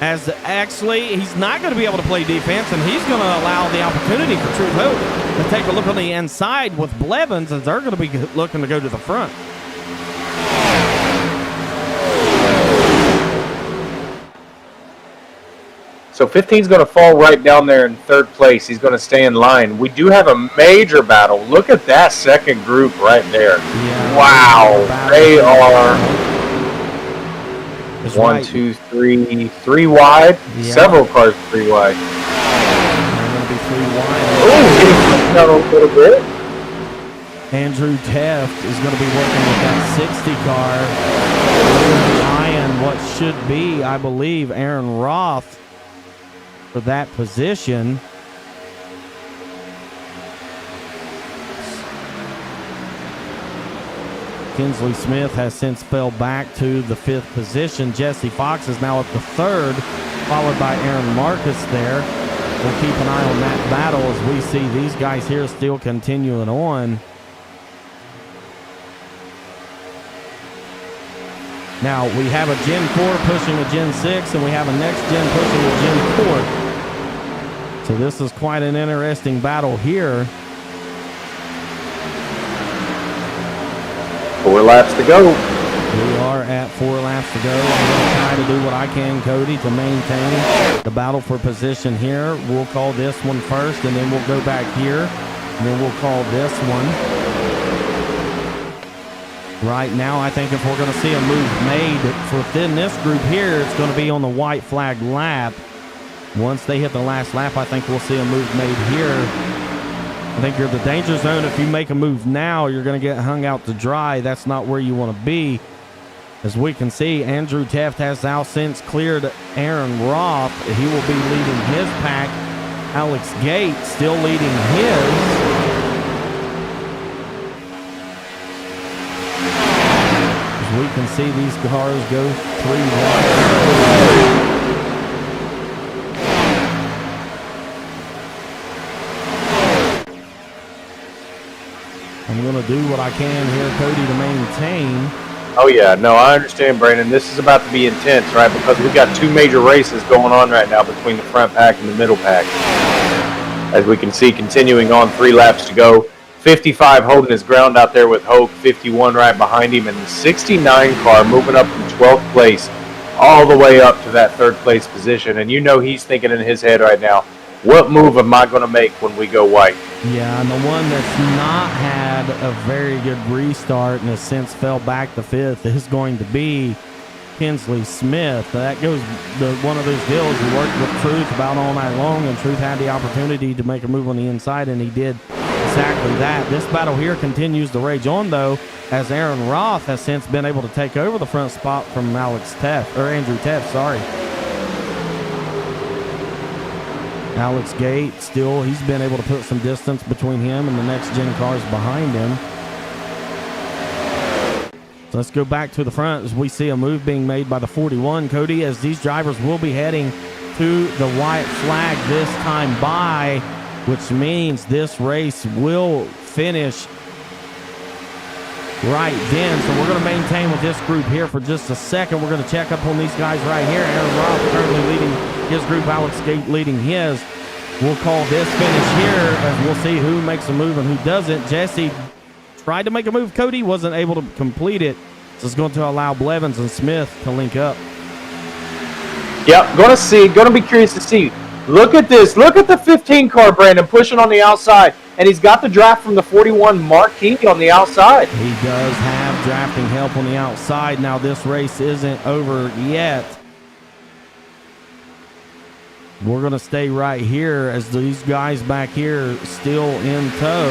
As actually, he's not going to be able to play defense, and he's going to allow the opportunity for Truth Hope to take a look on the inside with Blevins, as they're going to be looking to go to the front. So 15's going to fall right down there in 3rd place. He's going to stay in line. We do have a major battle. Look at that second group right there. Yeah, wow. They are It's 1, right. 2, 3, 3 wide. Yeah. Several cars 3 wide. They're going to be 3 wide. Oh, getting pushed down a little bit. Andrew Teft is going to be working with that 60 car. Eyeing what should be, I believe, Aaron Roth for that position. Kinsley Smith has since fell back to the 5th position. Jesse Fox is now at the 3rd, followed by Aaron Marcus there. We'll keep an eye on that battle as we see these guys here still continuing on. Now, we have a Gen 4 pushing a Gen 6, and we have a next gen pushing a Gen 4. So this is quite an interesting battle here. 4 laps to go. We are at 4 laps to go. I'm going to try to do what I can, Cody, to maintain the battle for position here. We'll call this one first, and then we'll go back here, and then we'll call this one. Right now, I think if we're going to see a move made within this group here, it's going to be on the white flag lap. Once they hit the last lap, I think we'll see a move made here. I think you're in the danger zone. If you make a move now, you're going to get hung out to dry. That's not where you want to be. As we can see, Andrew Teft has now since cleared Aaron Roth. He will be leading his pack. Alex Gates still leading his. we can see these cars go 3 wide. I'm going to do what I can here, Cody, to maintain. Oh, yeah. No, I understand, Brandon. This is about to be intense, right? Because we got 2 major races going on right now between the front pack and the middle pack. As we can see, continuing on, 3 laps to go. 55 holding his ground out there with Hoke. 51 right behind him. And the 69 car moving up from 12th place all the way up to that 3rd place position. And you know he's thinking in his head right now, what move am I going to make when we go white? Yeah, and the one that's not had a very good restart and has since fell back to 5th is going to be Kinsley Smith. That goes to one of those deals we worked with Truth about all night long, and Truth had the opportunity to make a move on the inside, and he did exactly that. This battle here continues to rage on, though, as Aaron Roth has since been able to take over the front spot from Andrew Teff, sorry. Alex Gate, still, he's been able to put some distance between him and the next gen cars behind him. So let's go back to the front as we see a move being made by the 41, Cody, as these drivers will be heading to the white flag this time by, which means this race will finish right then. So we're going to maintain with this group here for just a second. We're going to check up on these guys right here. Aaron Roth currently leading his group, Alex Gate leading his. We'll call this finish here as we'll see who makes a move and who doesn't. Jesse tried to make a move. Cody wasn't able to complete it. So it's going to allow Blevins and Smith to link up. Yep, going to be curious to see. Look at this. Look at the 15 car, Brandon, pushing on the outside. And he's got the draft from the 41 Marquis on the outside. He does have drafting help on the outside. Now this race isn't over yet. We're going to stay right here as these guys back here still in tow.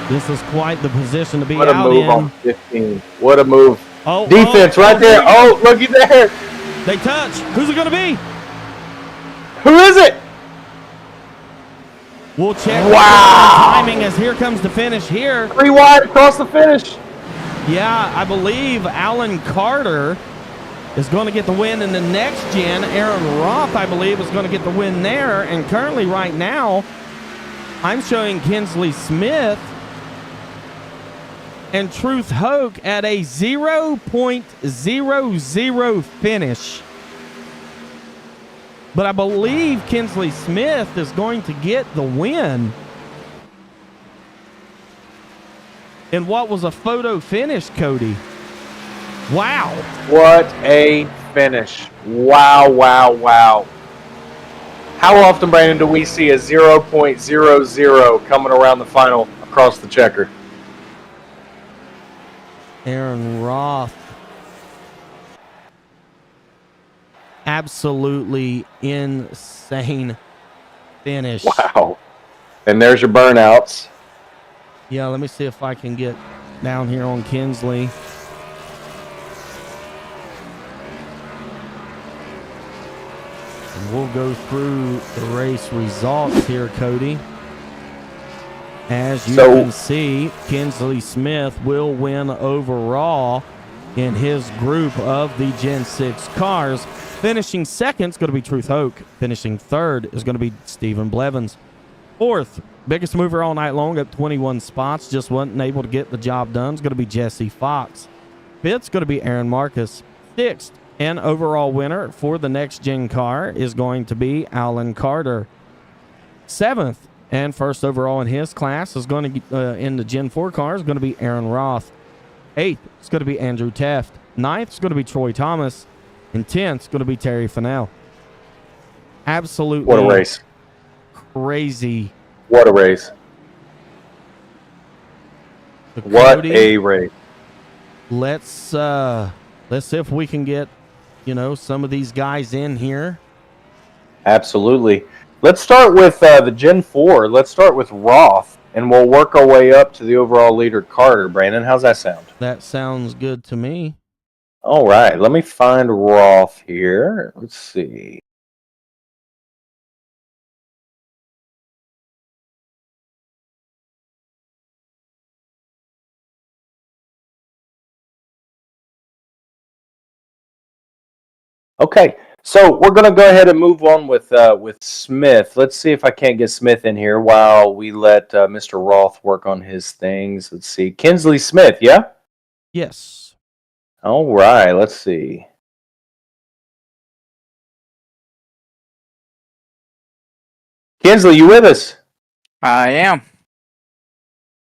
This is quite the position to be out in. What a move on 15. What a move. Oh, defense right there. Oh, looky there. They touch. Who's it going to be? Who is it? We'll check the timing as here comes the finish here. 3 wide across the finish. Yeah, I believe Alan Carter is going to get the win in the next gen. Aaron Roth, I believe, is going to get the win there. And currently right now, I'm showing Kinsley Smith and Truth Hoke at a 0.00 finish. But I believe Kinsley Smith is going to get the win in what was a photo finish, Cody. Wow. What a finish. Wow, wow, wow. How often, Brandon, do we see a 0.00 coming around the final across the checker? Aaron Roth. Absolutely insane finish. Wow. And there's your burnouts. Yeah, let me see if I can get down here on Kinsley. And we'll go through the race results here, Cody. As you can see, Kinsley Smith will win overall in his group of the Gen 6 cars. Finishing second is going to be Truth Hoke. Finishing third is going to be Stephen Blevins. Fourth, biggest mover all night long at 21 spots. Just wasn't able to get the job done. It's going to be Jesse Fox. Fifth is going to be Aaron Marcus. Sixth, and overall winner for the next gen car is going to be Alan Carter. Seventh, and first overall in his class is going to in the Gen 4 car is going to be Aaron Roth. Eighth is going to be Andrew Teft. Ninth is going to be Troy Thomas. And 10th is going to be Terry Fennell. Absolutely. What a race. Crazy. What a race. What a race. Let's see if we can get, some of these guys in here. Absolutely. Let's start with the Gen 4. Let's start with Roth, and we'll work our way up to the overall leader, Carter. Brandon, how's that sound? That sounds good to me. All right, let me find Roth here. Let's see. Okay, so we're gonna go ahead and move on with Smith. Let's see if I can't get Smith in here while we let Mr. Roth work on his things. Let's see, Kinsley Smith, yeah. Yes. All right, let's see. Kinsley, you with us? I am.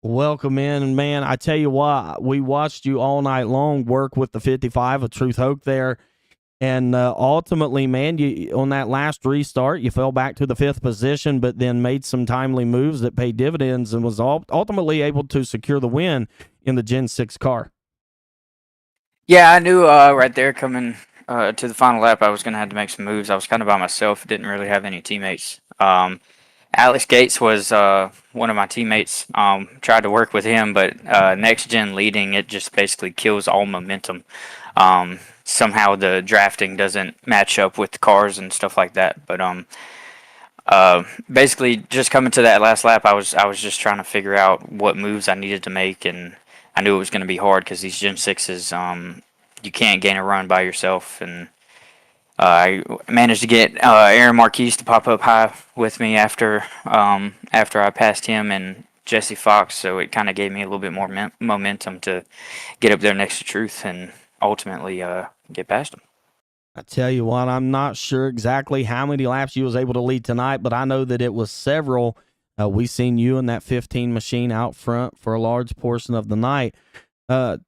Welcome in, and man, I tell you what, we watched you all night long work with the 55 of Truth Hoke there, and ultimately, man, you on that last restart, you fell back to the 5th position, but then made some timely moves that paid dividends and was ultimately able to secure the win in the Gen 6 car. Yeah, I knew right there coming to the final lap I was going to have to make some moves. I was kind of by myself, didn't really have any teammates. Alex Gates was one of my teammates. Tried to work with him, but next gen leading, it just basically kills all momentum. Somehow the drafting doesn't match up with the cars and stuff like that. But basically, just coming to that last lap, I was just trying to figure out what moves I needed to make, and I knew it was going to be hard because these Gen 6s, you can't gain a run by yourself. And I managed to get Aaron Marquise to pop up high with me after I passed him and Jesse Fox, so it kind of gave me a little bit more momentum to get up there next to Truth and ultimately get past him. I tell you what, I'm not sure exactly how many laps you was able to lead tonight, but I know that it was several. We seen you in that 15 machine out front for a large portion of the night.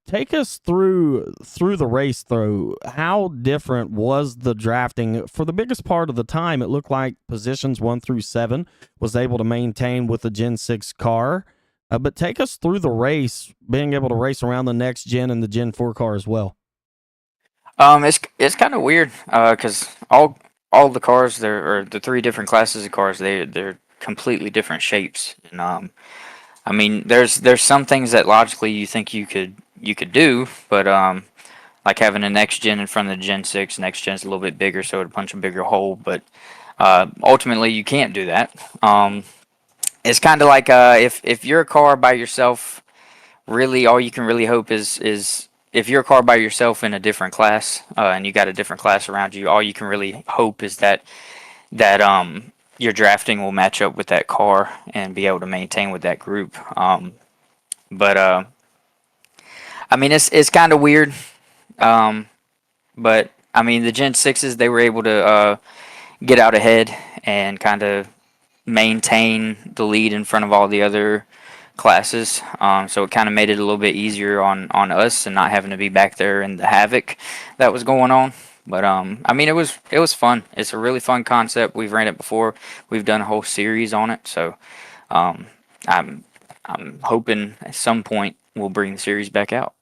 Take us through the race, though. How different was the drafting? For the biggest part of the time, it looked like positions 1 through 7 was able to maintain with the Gen 6 car. But take us through the race, being able to race around the next gen and the Gen 4 car as well. It's kind of weird because all the cars or the 3 different classes of cars, they're completely different shapes. And I mean, there's some things that logically you think you could do, but like having a next gen in front of the Gen 6, next gen's a little bit bigger, so it'd punch a bigger hole. But ultimately, you can't do that. It's kind of like if you're a car by yourself, really all you can really hope is if you're a car by yourself in a different class and you got a different class around you, all you can really hope is that your drafting will match up with that car and be able to maintain with that group. But I mean, it's kind of weird. But I mean, the Gen 6s, they were able to get out ahead and kind of maintain the lead in front of all the other classes. So it kind of made it a little bit easier on us and not having to be back there in the havoc that was going on. But I mean, it was fun. It's a really fun concept. We've ran it before. We've done a whole series on it. So I'm hoping at some point we'll bring the series back out.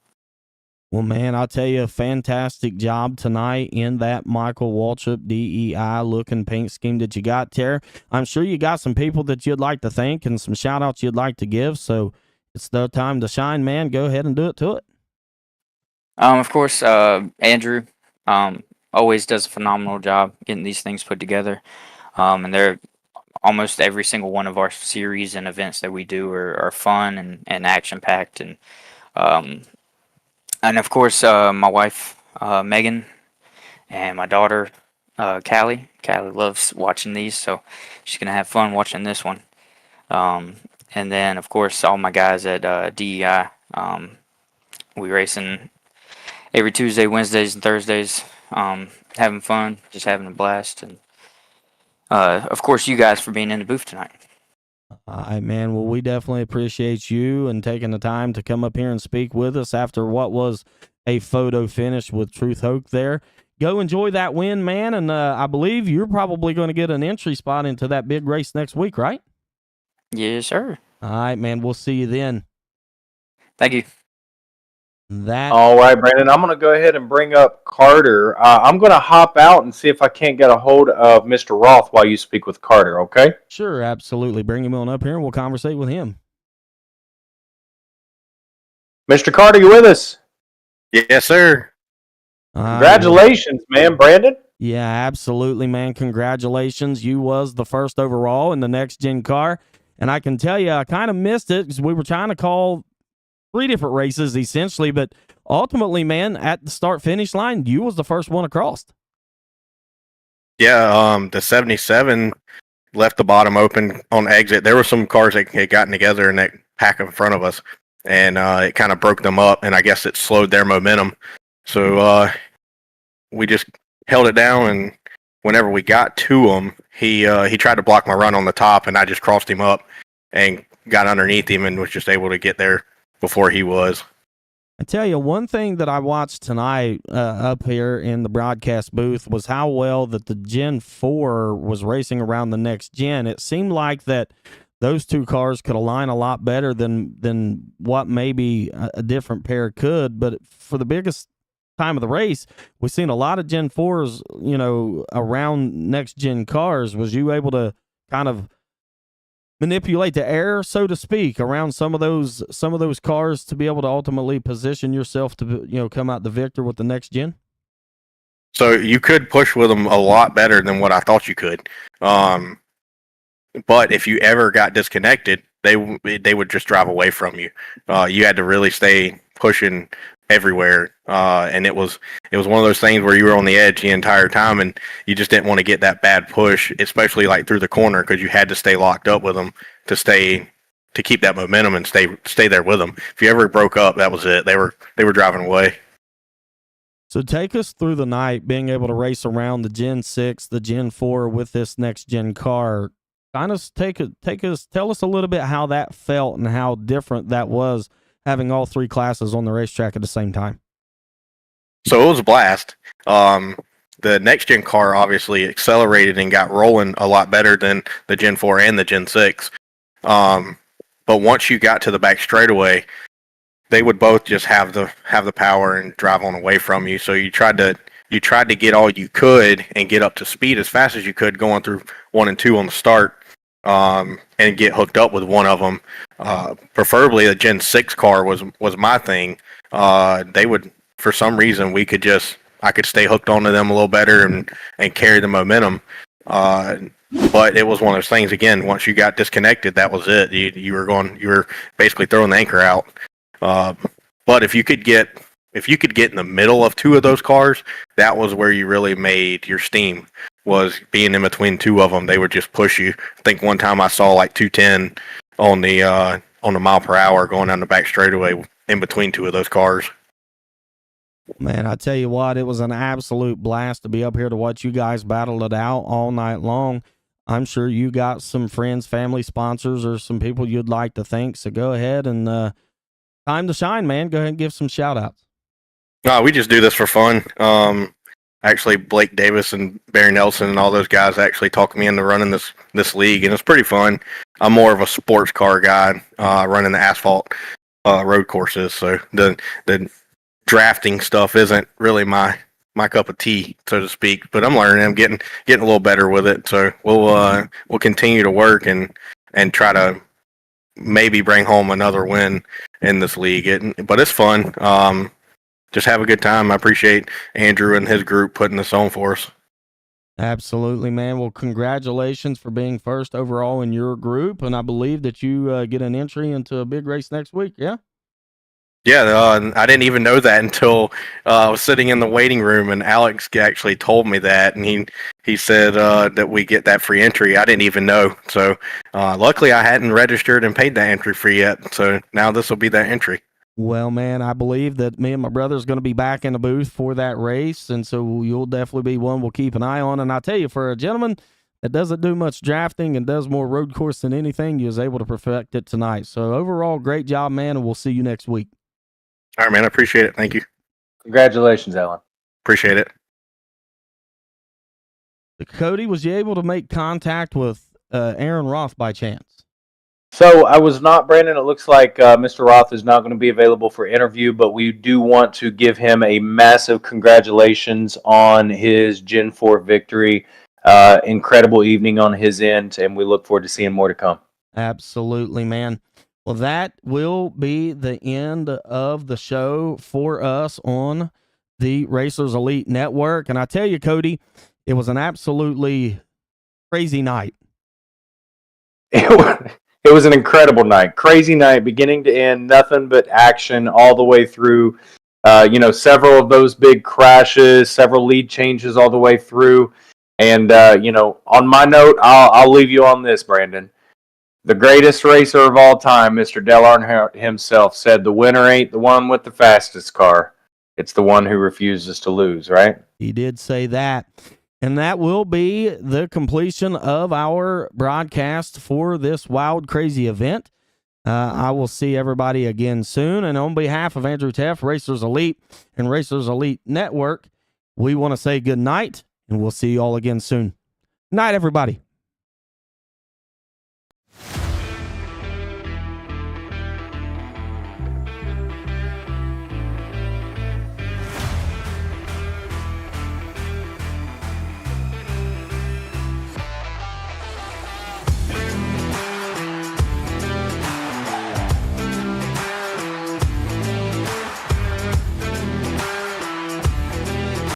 Well, man, I'll tell you, a fantastic job tonight in that Michael Waltrip DEI looking paint scheme that you got there. I'm sure you got some people that you'd like to thank and some shout outs you'd like to give. So it's the time to shine, man. Go ahead and do it to it. Of course, Andrew always does a phenomenal job getting these things put together. And they're almost every single one of our series and events that we do are fun and action packed. And of course, my wife, Megan, and my daughter, Callie. Callie loves watching these, so she's going to have fun watching this one. And then, of course, all my guys at DEI. We racing every Tuesday, Wednesdays, and Thursdays. Having fun, just having a blast. And, of course, you guys for being in the booth tonight. All right, man. Well, we definitely appreciate you and taking the time to come up here and speak with us after what was a photo finish with Truth Hoke there. Go enjoy that win, man. And I believe you're probably going to get an entry spot into that big race next week, right? Yes, sir. All right, man. We'll see you then. Thank you. All right, Brandon. I'm going to go ahead and bring up Carter. I'm going to hop out and see if I can't get a hold of Mr. Roth while you speak with Carter, okay? Sure, absolutely. Bring him on up here and we'll conversate with him. Mr. Carter, you with us? Yes, sir. Congratulations, man, Brandon. Yeah, absolutely, man. Congratulations. You was the first overall in the next gen car. And I can tell you, I kind of missed it because we were trying to call 3 different races essentially, but ultimately, man, at the start finish line, you was the first one across. Yeah, the 77 left the bottom open on exit. There were some cars that had gotten together in that pack in front of us, and it kind of broke them up, and I guess it slowed their momentum. So we just held it down, and whenever we got to him, he tried to block my run on the top, and I just crossed him up and got underneath him and was just able to get there before he was. I tell you, one thing that I watched tonight up here in the broadcast booth was how well that the Gen 4 was racing around the next gen. It seemed like that those two cars could align a lot better than what maybe a different pair could. But for the biggest time of the race, we've seen a lot of Gen 4s, around next gen cars. Was you able to kind of manipulate the air, so to speak, around some of those cars to be able to ultimately position yourself to come out the victor with the next gen? So you could push with them a lot better than what I thought you could. But if you ever got disconnected, they would just drive away from you. You had to really stay pushing everywhere, and it was one of those things where you were on the edge the entire time, and you just didn't want to get that bad push, especially like through the corner, because you had to stay locked up with them to keep that momentum and stay there with them. If you ever broke up, that was it. They were driving away. So take us through the night, being able to race around the Gen 6, the Gen 4 with this next gen car. Kind of tell us a little bit how that felt and how different that was, having all three classes on the racetrack at the same time. So it was a blast. The next gen car obviously accelerated and got rolling a lot better than the Gen 4 and the Gen 6. But once you got to the back straightaway, they would both just have the power and drive on away from you. So you tried to get all you could and get up to speed as fast as you could going through 1 and 2 on the start, and get hooked up with one of them. Preferably the Gen 6 car was my thing. They would, for some reason, I could stay hooked onto them a little better and carry the momentum. But it was one of those things, again, once you got disconnected, that was it. You were basically throwing the anchor out. But if you could get in the middle of two of those cars, that was where you really made your steam, was being in between two of them. They would just push you. I think one time I saw like 210 on the mile per hour going down the back straightaway in between two of those cars. Man, I tell you what, it was an absolute blast to be up here to watch you guys battle it out all night long. I'm sure you got some friends, family, sponsors, or some people you'd like to thank. So go ahead and time to shine, man. Go ahead and give some shout outs. No, we just do this for fun. Actually, Blake Davis and Barry Nelson and all those guys actually talked me into running this league, and it's pretty fun. I'm more of a sports car guy, running the asphalt road courses, so the drafting stuff isn't really my cup of tea, so to speak. But I'm learning. I'm getting a little better with it. So we'll continue to work and try to maybe bring home another win in this league. But it's fun. Just have a good time. I appreciate Andrew and his group putting this on for us. Absolutely, man. Well, congratulations for being first overall in your group, and I believe that you get an entry into a big race next week, yeah? Yeah, I didn't even know that until I was sitting in the waiting room, and Alex actually told me that, and he said that we get that free entry. I didn't even know. So luckily I hadn't registered and paid that entry fee yet, so now this will be that entry. Well, man, I believe that me and my brother is going to be back in the booth for that race, and so you'll definitely be one we'll keep an eye on. And I tell you, for a gentleman that doesn't do much drafting and does more road course than anything, you was able to perfect it tonight. So overall, great job, man, and we'll see you next week. All right, man, I appreciate it. Thank you. Congratulations, Alan. Appreciate it. Cody, was you able to make contact with Aaron Roth by chance? So I was not, Brandon. It looks like Mr. Roth is not going to be available for interview, but we do want to give him a massive congratulations on his Gen 4 victory. Incredible evening on his end, and we look forward to seeing more to come. Absolutely, man. Well, that will be the end of the show for us on the Racers Elite Network. And I tell you, Cody, it was an absolutely crazy night. It was an incredible night, crazy night, beginning to end, nothing but action all the way through. Several of those big crashes, several lead changes all the way through. And on my note, I'll leave you on this, Brandon. The greatest racer of all time, Mr. Dale Earnhardt himself, said the winner ain't the one with the fastest car. It's the one who refuses to lose, right? He did say that. And that will be the completion of our broadcast for this wild, crazy event. I will see everybody again soon. And on behalf of Andrew Teff, Racers Elite, and Racers Elite Network, we want to say good night, and we'll see you all again soon. Night, everybody.